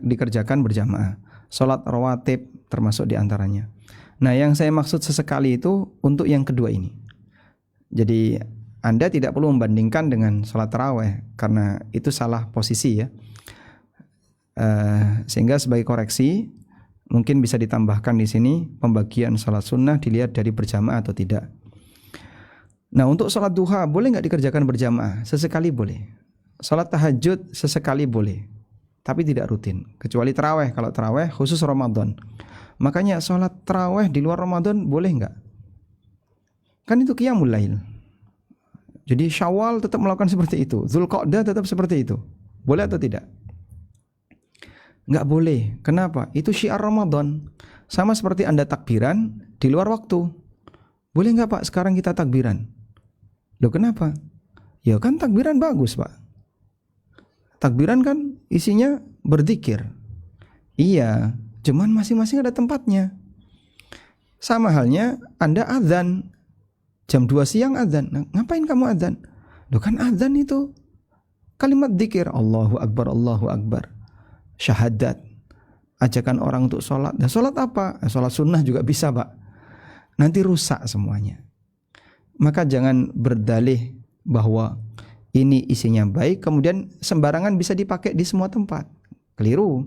dikerjakan berjamaah. Sholat rawatib termasuk diantaranya. Nah, yang saya maksud sesekali itu untuk yang kedua ini. Jadi Anda tidak perlu membandingkan dengan sholat taraweh karena itu salah posisi ya. Sehingga sebagai koreksi mungkin bisa ditambahkan di sini pembagian sholat sunnah dilihat dari berjamaah atau tidak. Nah, untuk sholat duha boleh nggak dikerjakan berjamaah? Sesekali boleh. Sholat tahajud sesekali boleh, tapi tidak rutin. Kecuali taraweh. Kalau taraweh khusus Ramadan. Makanya sholat taraweh di luar Ramadan boleh nggak? Kan itu qiyamul lail. Jadi Syawal tetap melakukan seperti itu, Dzulqa'dah tetap seperti itu. Boleh atau tidak? Nggak boleh. Kenapa? Itu syiar Ramadan. Sama seperti Anda takbiran di luar waktu. Boleh nggak Pak sekarang kita takbiran? Loh kenapa? Ya kan takbiran bagus Pak. Takbiran kan isinya berzikir. Iya, cuman masing-masing ada tempatnya. Sama halnya Anda azan jam 2 siang azan. Nah, ngapain kamu azan? Loh kan azan itu kalimat zikir, Allahu Akbar, Allahu Akbar. Syahadat. Ajakan orang untuk sholat. Nah, sholat apa? Sholat sunnah juga bisa Pak. Nanti rusak semuanya. Maka jangan berdalih bahwa ini isinya baik kemudian sembarangan bisa dipakai di semua tempat. Keliru.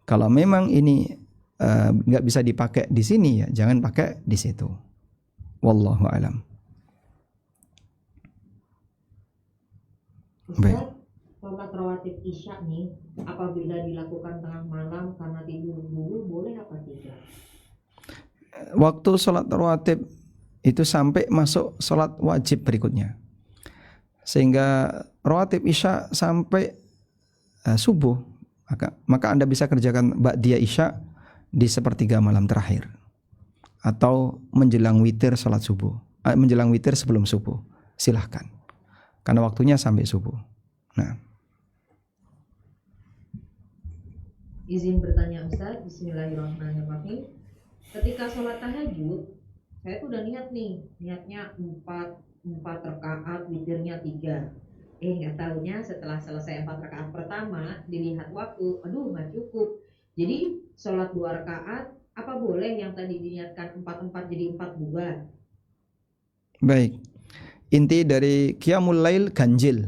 Kalau memang ini nggak bisa dipakai di sini ya jangan pakai di situ. Wallahu alam. Baik. Sholat rawatib isya nih apabila dilakukan tengah malam karena tidur dulu boleh apa tidak? Waktu sholat rawatib itu sampai masuk sholat wajib berikutnya. Sehingga rawatib isya sampai subuh. Maka Anda bisa kerjakan ba'diyah isya di sepertiga malam terakhir. Atau menjelang witir sholat subuh. Menjelang witir sebelum subuh. Silahkan. Karena waktunya sampai subuh. Nah. Izin bertanya Ustaz, bismillahirrahmanirrahim. Ketika sholat tahajud, saya tuh udah niat nih, niatnya 4 rakaat, witirnya 3. Nggak tahunya setelah selesai 4 rakaat pertama, dilihat waktu, aduh nggak cukup. Jadi sholat 2 rakaat, apa boleh yang tadi diniatkan 4 jadi 4 bubar? Baik. Inti dari qiyamul lail ganjil.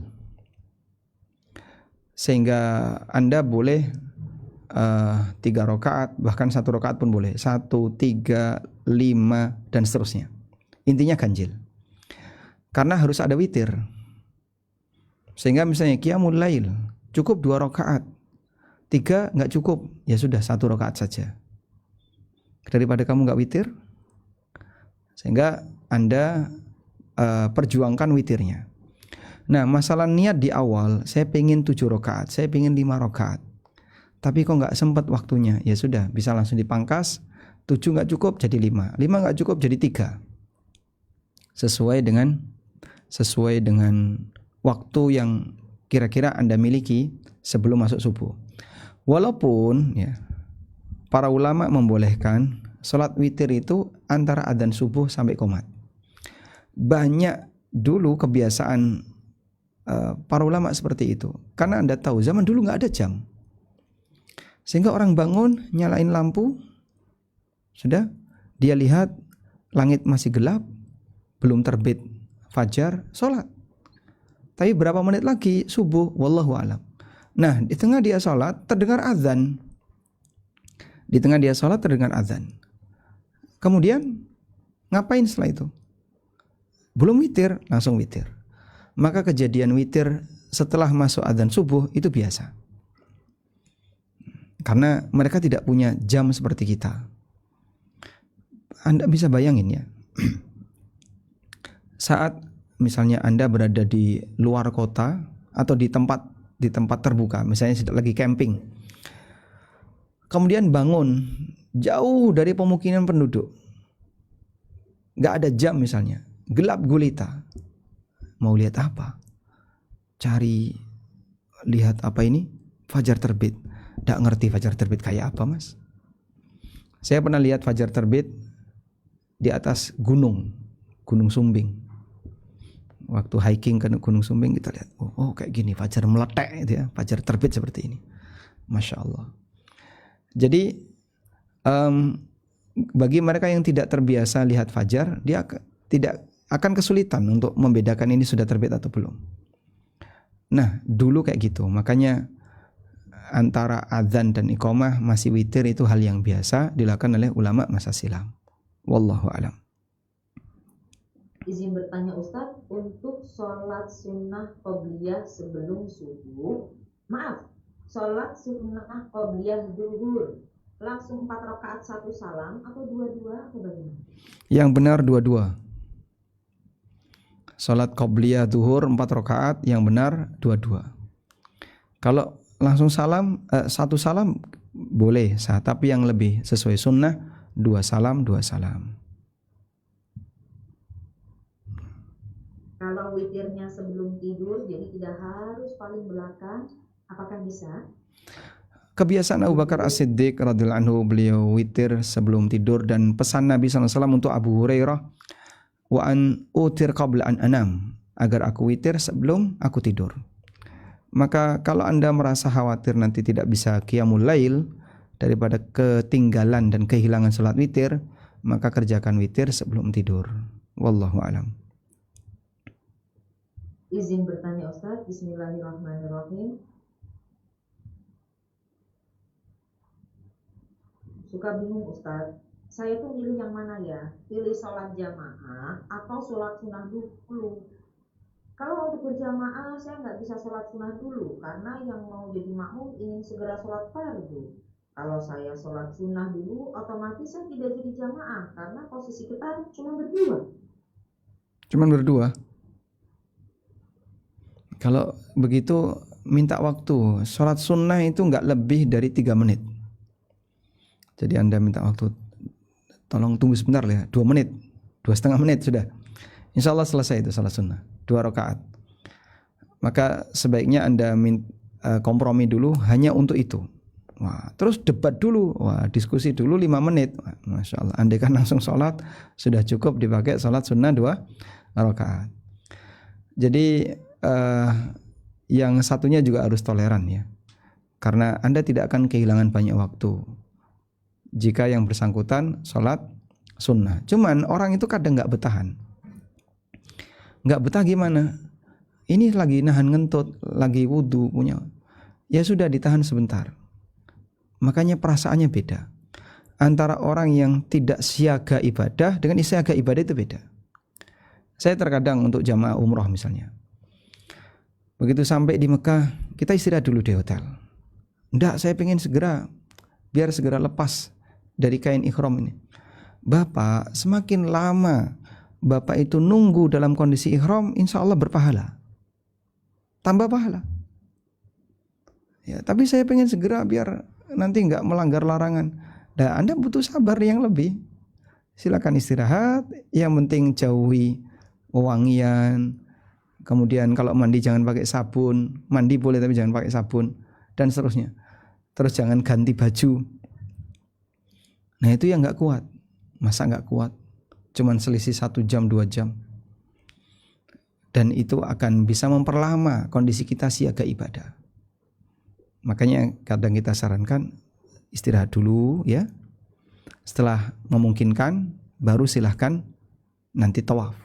Sehingga Anda boleh 3 rakaat, bahkan 1 rakaat pun boleh. 1, 3, 5 dan seterusnya. Intinya ganjil. Karena harus ada witir. Sehingga misalnya qiyamul lail cukup 2 rakaat. 3 enggak cukup, ya sudah 1 rakaat saja. Daripada kamu enggak witir. Sehingga Anda perjuangkan witirnya. Nah, masalah niat di awal, saya pengen 7 rakaat, saya pengen 5 rakaat. Tapi kok nggak sempat waktunya, ya sudah bisa langsung dipangkas. 7 nggak cukup jadi 5, 5 nggak cukup jadi 3. Sesuai dengan waktu yang kira-kira Anda miliki sebelum masuk subuh. Walaupun ya para ulama membolehkan sholat witir itu antara adzan subuh sampai qomat. Banyak dulu kebiasaan para ulama seperti itu. Karena Anda tahu zaman dulu nggak ada jam. Sehingga orang bangun, nyalain lampu, sudah, dia lihat langit masih gelap, belum terbit fajar, sholat. Tapi berapa menit lagi subuh, wallahu alam. Nah, di tengah dia sholat, terdengar azan. Kemudian, ngapain setelah itu? Belum witir, langsung witir. Maka kejadian witir setelah masuk adzan subuh itu biasa. Karena mereka tidak punya jam seperti kita. Anda bisa bayangin ya. Saat misalnya Anda berada di luar kota atau di tempat terbuka, misalnya lagi camping. Kemudian bangun jauh dari pemukiman penduduk. Gak ada jam misalnya, gelap gulita. Mau lihat apa? Lihat apa ini? Fajar terbit. Gak ngerti fajar terbit kayak apa, Mas. Saya pernah lihat fajar terbit di atas Gunung Sumbing. Waktu hiking ke Gunung Sumbing kita lihat, oh kayak gini fajar meletek gitu ya, fajar terbit seperti ini. Masya Allah. Jadi bagi mereka yang tidak terbiasa lihat fajar, dia tidak akan kesulitan untuk membedakan ini sudah terbit atau belum. Nah, dulu kayak gitu. Makanya antara adzan dan iqamah masih witir itu hal yang biasa dilakukan oleh ulama masa silam. Wallahu a'lam. Izin bertanya Ustadz, untuk sholat sunnah qobliyah sebelum subuh, sholat sunnah qobliyah zuhur langsung 4 rakaat 1 salam atau 2-2 atau bagaimana? Yang benar 2-2. Sholat qobliyah zuhur 4 rakaat, yang benar 2-2. Kalau langsung salam 1 salam boleh sah, tapi yang lebih sesuai sunnah 2 salam 2 salam. Kalau witirnya sebelum tidur, jadi tidak harus paling belakang, apakah bisa? Kebiasaan Abu Bakar As-Siddiq radhiyallahu anhu, beliau witir sebelum tidur, dan pesan Nabi SAW untuk Abu Hurairah, wa an utir qabla an anam, agar aku witir sebelum aku tidur. Maka kalau Anda merasa khawatir nanti tidak bisa qiyamul lail daripada ketinggalan dan kehilangan salat witir, maka kerjakan witir sebelum tidur. Wallahu a'lam. Izin bertanya Ustadz, bismillahirrahmanirrahim. Suka bingung Ustadz, saya tuh pilih yang mana ya? Pilih sholat jamaah atau sholat sunnah dulu? Kalau untuk berjamaah saya nggak bisa sholat sunnah dulu karena yang mau jadi makmum ingin segera sholat fardu. Kalau saya sholat sunnah dulu, otomatis saya tidak jadi jamaah karena posisi kita cuma berdua. Cuman berdua. Kalau begitu minta waktu. Sholat sunnah itu nggak lebih dari 3 menit. Jadi Anda minta waktu, tolong tunggu sebentar ya, 2 menit, 2,5 menit sudah. Insya Allah selesai itu salat sunnah, 2 rakaat. Maka sebaiknya Anda kompromi dulu hanya untuk itu. Wah, terus debat dulu, diskusi dulu 5 menit. Wah, Masya Allah, andai kan langsung sholat, sudah cukup dipakai sholat sunnah 2 rakaat. Jadi yang satunya juga harus toleran ya, karena Anda tidak akan kehilangan banyak waktu jika yang bersangkutan sholat sunnah. Cuman orang itu kadang nggak betahan. Nggak betah gimana? Ini lagi nahan ngentut, lagi wudhu punya. Ya sudah ditahan sebentar. Makanya perasaannya beda. Antara orang yang tidak siaga ibadah dengan siaga ibadah itu beda. Saya terkadang untuk jamaah umroh misalnya, begitu sampai di Mekah, kita istirahat dulu di hotel. Nggak, saya pengen biar segera lepas dari kain ihram ini. Bapak, semakin lama Bapak itu nunggu dalam kondisi ihram, insya Allah berpahala, tambah pahala. Ya, tapi saya pengen segera biar nanti nggak melanggar larangan. Dan Anda butuh sabar yang lebih. Silakan istirahat. Yang penting jauhi wewangian. Kemudian kalau mandi jangan pakai sabun. Mandi boleh tapi jangan pakai sabun, dan seterusnya. Terus jangan ganti baju. Nah itu yang nggak kuat. Masa nggak kuat? Cuman selisih 1 jam 2 jam. Dan itu akan bisa memperlama kondisi kita siaga ibadah. Makanya kadang kita sarankan istirahat dulu ya. Setelah memungkinkan baru silahkan nanti tawaf.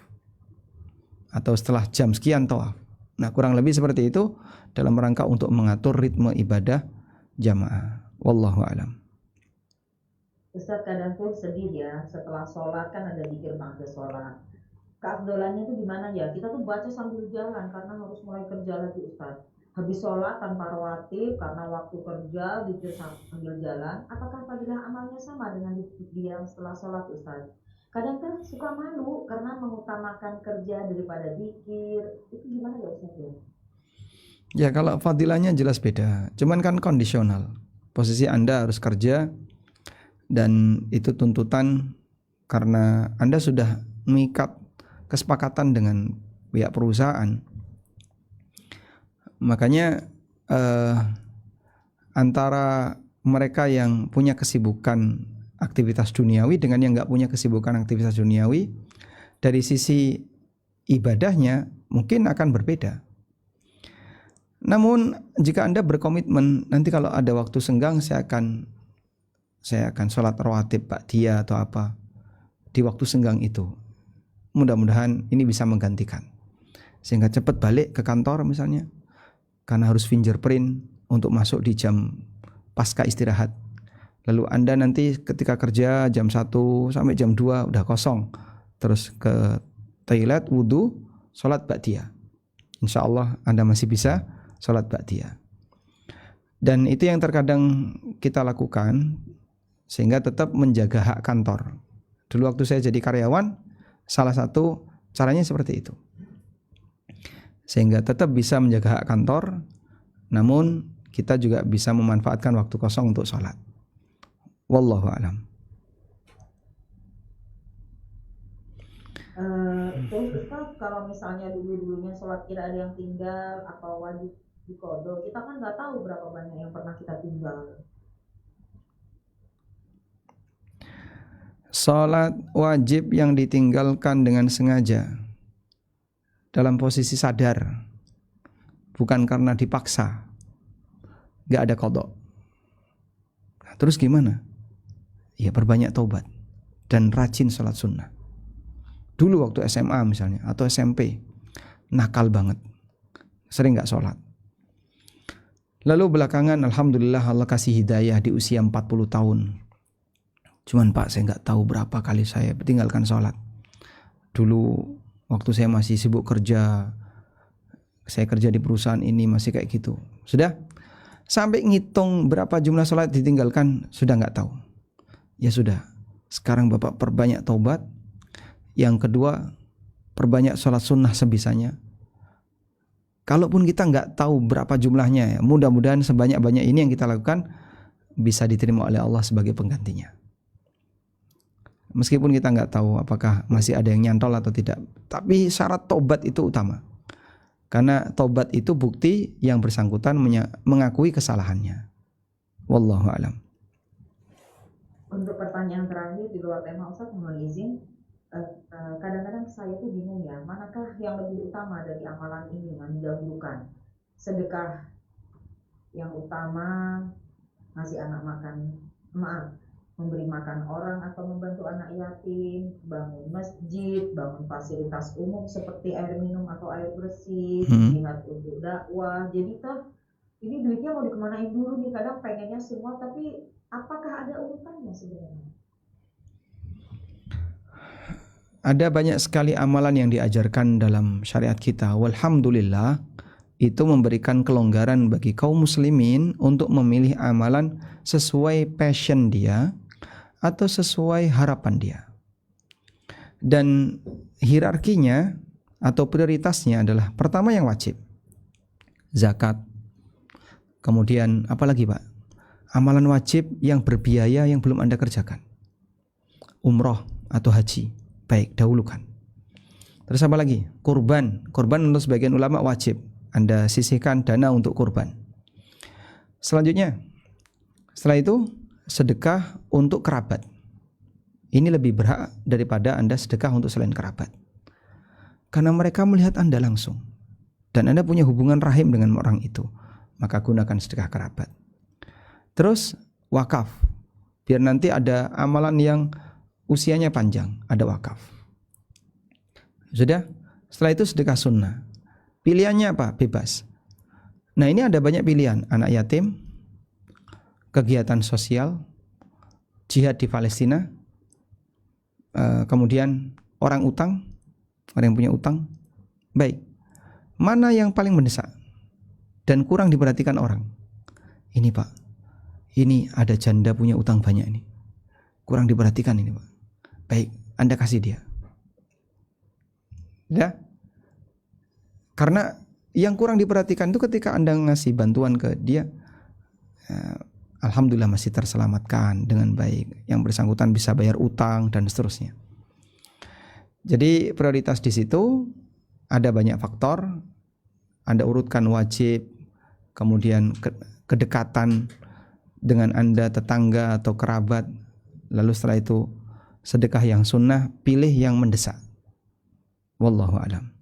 Atau setelah jam sekian tawaf. Nah kurang lebih seperti itu dalam rangka untuk mengatur ritme ibadah jamaah. Wallahu a'lam. Ustadz, kadang pun sedih ya, setelah sholat kan ada zikir ba'da sholat. keafdolannya itu gimana ya? Kita tuh baca sambil jalan karena harus mulai kerja lagi Ustaz. Habis sholat tanpa rawatib karena waktu kerja zikir sambil jalan. Apakah fadilah amalnya sama dengan dia setelah sholat Ustaz? Kadang kan suka malu karena mengutamakan kerja daripada zikir. Itu gimana ya Ustaz ya? Ya kalau fadilahnya jelas beda. Cuman kan kondisional. Posisi Anda harus kerja dan itu tuntutan karena Anda sudah mengikat kesepakatan dengan pihak perusahaan. Makanya antara mereka yang punya kesibukan aktivitas duniawi dengan yang nggak punya kesibukan aktivitas duniawi, dari sisi ibadahnya mungkin akan berbeda. Namun jika Anda berkomitmen, nanti kalau ada waktu senggang saya akan sholat rawatib ba'diyah atau apa di waktu senggang itu. Mudah-mudahan ini bisa menggantikan sehingga cepat balik ke kantor misalnya, karena harus fingerprint untuk masuk di jam pasca istirahat. Lalu Anda nanti ketika kerja jam 1 sampai jam 2 udah kosong, terus ke toilet, wudhu, sholat ba'diyah. Insya Allah Anda masih bisa sholat ba'diyah. Dan itu yang terkadang kita lakukan sehingga tetap menjaga hak kantor. Dulu waktu saya jadi karyawan, salah satu caranya seperti itu. Sehingga tetap bisa menjaga hak kantor, namun kita juga bisa memanfaatkan waktu kosong untuk sholat. Wallahu a'lam. Terus Ustaz, kalau misalnya dulu-dulunya sholat kita ada yang tinggal atau wajib diqodho, kita kan nggak tahu berapa banyak yang pernah kita tinggal. Sholat wajib yang ditinggalkan dengan sengaja dalam posisi sadar, bukan karena dipaksa, nggak ada qadha. Terus gimana? Ya perbanyak taubat dan rajin sholat sunnah. Dulu waktu SMA misalnya atau SMP nakal banget, sering nggak sholat. Lalu belakangan alhamdulillah Allah kasih hidayah di usia 40 tahun. Cuman Pak, saya nggak tahu berapa kali saya tinggalkan sholat. Dulu waktu saya masih sibuk kerja, saya kerja di perusahaan ini masih kayak gitu. Sudah sampai ngitung berapa jumlah sholat ditinggalkan sudah nggak tahu. Ya sudah, sekarang Bapak perbanyak taubat. Yang kedua, perbanyak sholat sunnah sebisanya. Kalaupun kita nggak tahu berapa jumlahnya, ya, mudah-mudahan sebanyak-banyak ini yang kita lakukan bisa diterima oleh Allah sebagai penggantinya. Meskipun kita nggak tahu apakah masih ada yang nyantol atau tidak, tapi syarat taubat itu utama. Karena taubat itu bukti yang bersangkutan mengakui kesalahannya. Wallahu a'lam. Untuk pertanyaan terakhir di luar tema Ustaz, mohon izin. Kadang-kadang saya tuh bingung ya, manakah yang lebih utama dari amalan ini yang didahulukan? Sedekah yang utama, ngasih anak makan, memberi makan orang atau membantu anak yatim, bangun masjid, bangun fasilitas umum seperti air minum atau air bersih, jihad untuk dakwah. Jadi ini duitnya mau dikemanain dulu nih, kadang pengennya semua, tapi apakah ada urutannya sebenarnya? Ada banyak sekali amalan yang diajarkan dalam syariat kita. Walhamdulillah, itu memberikan kelonggaran bagi kaum muslimin untuk memilih amalan sesuai passion dia atau sesuai harapan dia. Dan hierarkinya atau prioritasnya adalah pertama yang wajib, zakat. Kemudian apalagi Pak? Amalan wajib yang berbiaya yang belum Anda kerjakan. Umroh atau haji. Baik, dahulukan. Terus apa lagi? Kurban. Kurban untuk sebagian ulama wajib. Anda sisihkan dana untuk kurban. Selanjutnya, setelah itu sedekah untuk kerabat. Ini lebih berhak daripada Anda sedekah untuk selain kerabat. Karena mereka melihat Anda langsung. Dan Anda punya hubungan rahim dengan orang itu. Maka gunakan sedekah kerabat. Terus wakaf. Biar nanti ada amalan yang usianya panjang, ada wakaf. Sudah? Setelah itu sedekah sunnah. Pilihannya apa? Bebas. Nah ini ada banyak pilihan. Anak yatim, kegiatan sosial, jihad di Palestina, kemudian orang utang, Orang yang punya utang. Baik. Mana yang paling mendesak dan kurang diperhatikan orang? Ini Pak, ini ada janda punya utang banyak ini. Kurang diperhatikan ini Pak. Baik, Anda kasih dia. Ya. Karena yang kurang diperhatikan itu ketika Anda ngasih bantuan ke dia, alhamdulillah masih terselamatkan dengan baik. Yang bersangkutan bisa bayar utang dan seterusnya. Jadi prioritas di situ ada banyak faktor. Anda urutkan wajib, kemudian kedekatan dengan Anda, tetangga atau kerabat. Lalu setelah itu sedekah yang sunnah, pilih yang mendesak. Wallahu a'lam.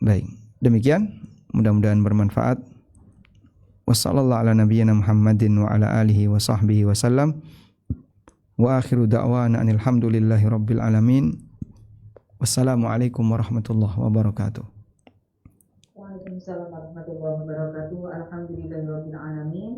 Baik, demikian. Mudah-mudahan bermanfaat. Wassallallahu ala nabiyyina Muhammadin wa ala alihi wa sahbihi wasallam. Wa akhiru da'wana anil hamdulillahi rabbil alamin. Wassalamualaikum warahmatullahi wabarakatuh. Waalaikumsalam warahmatullahi wabarakatuh. Alhamdulillahirabbil alamin.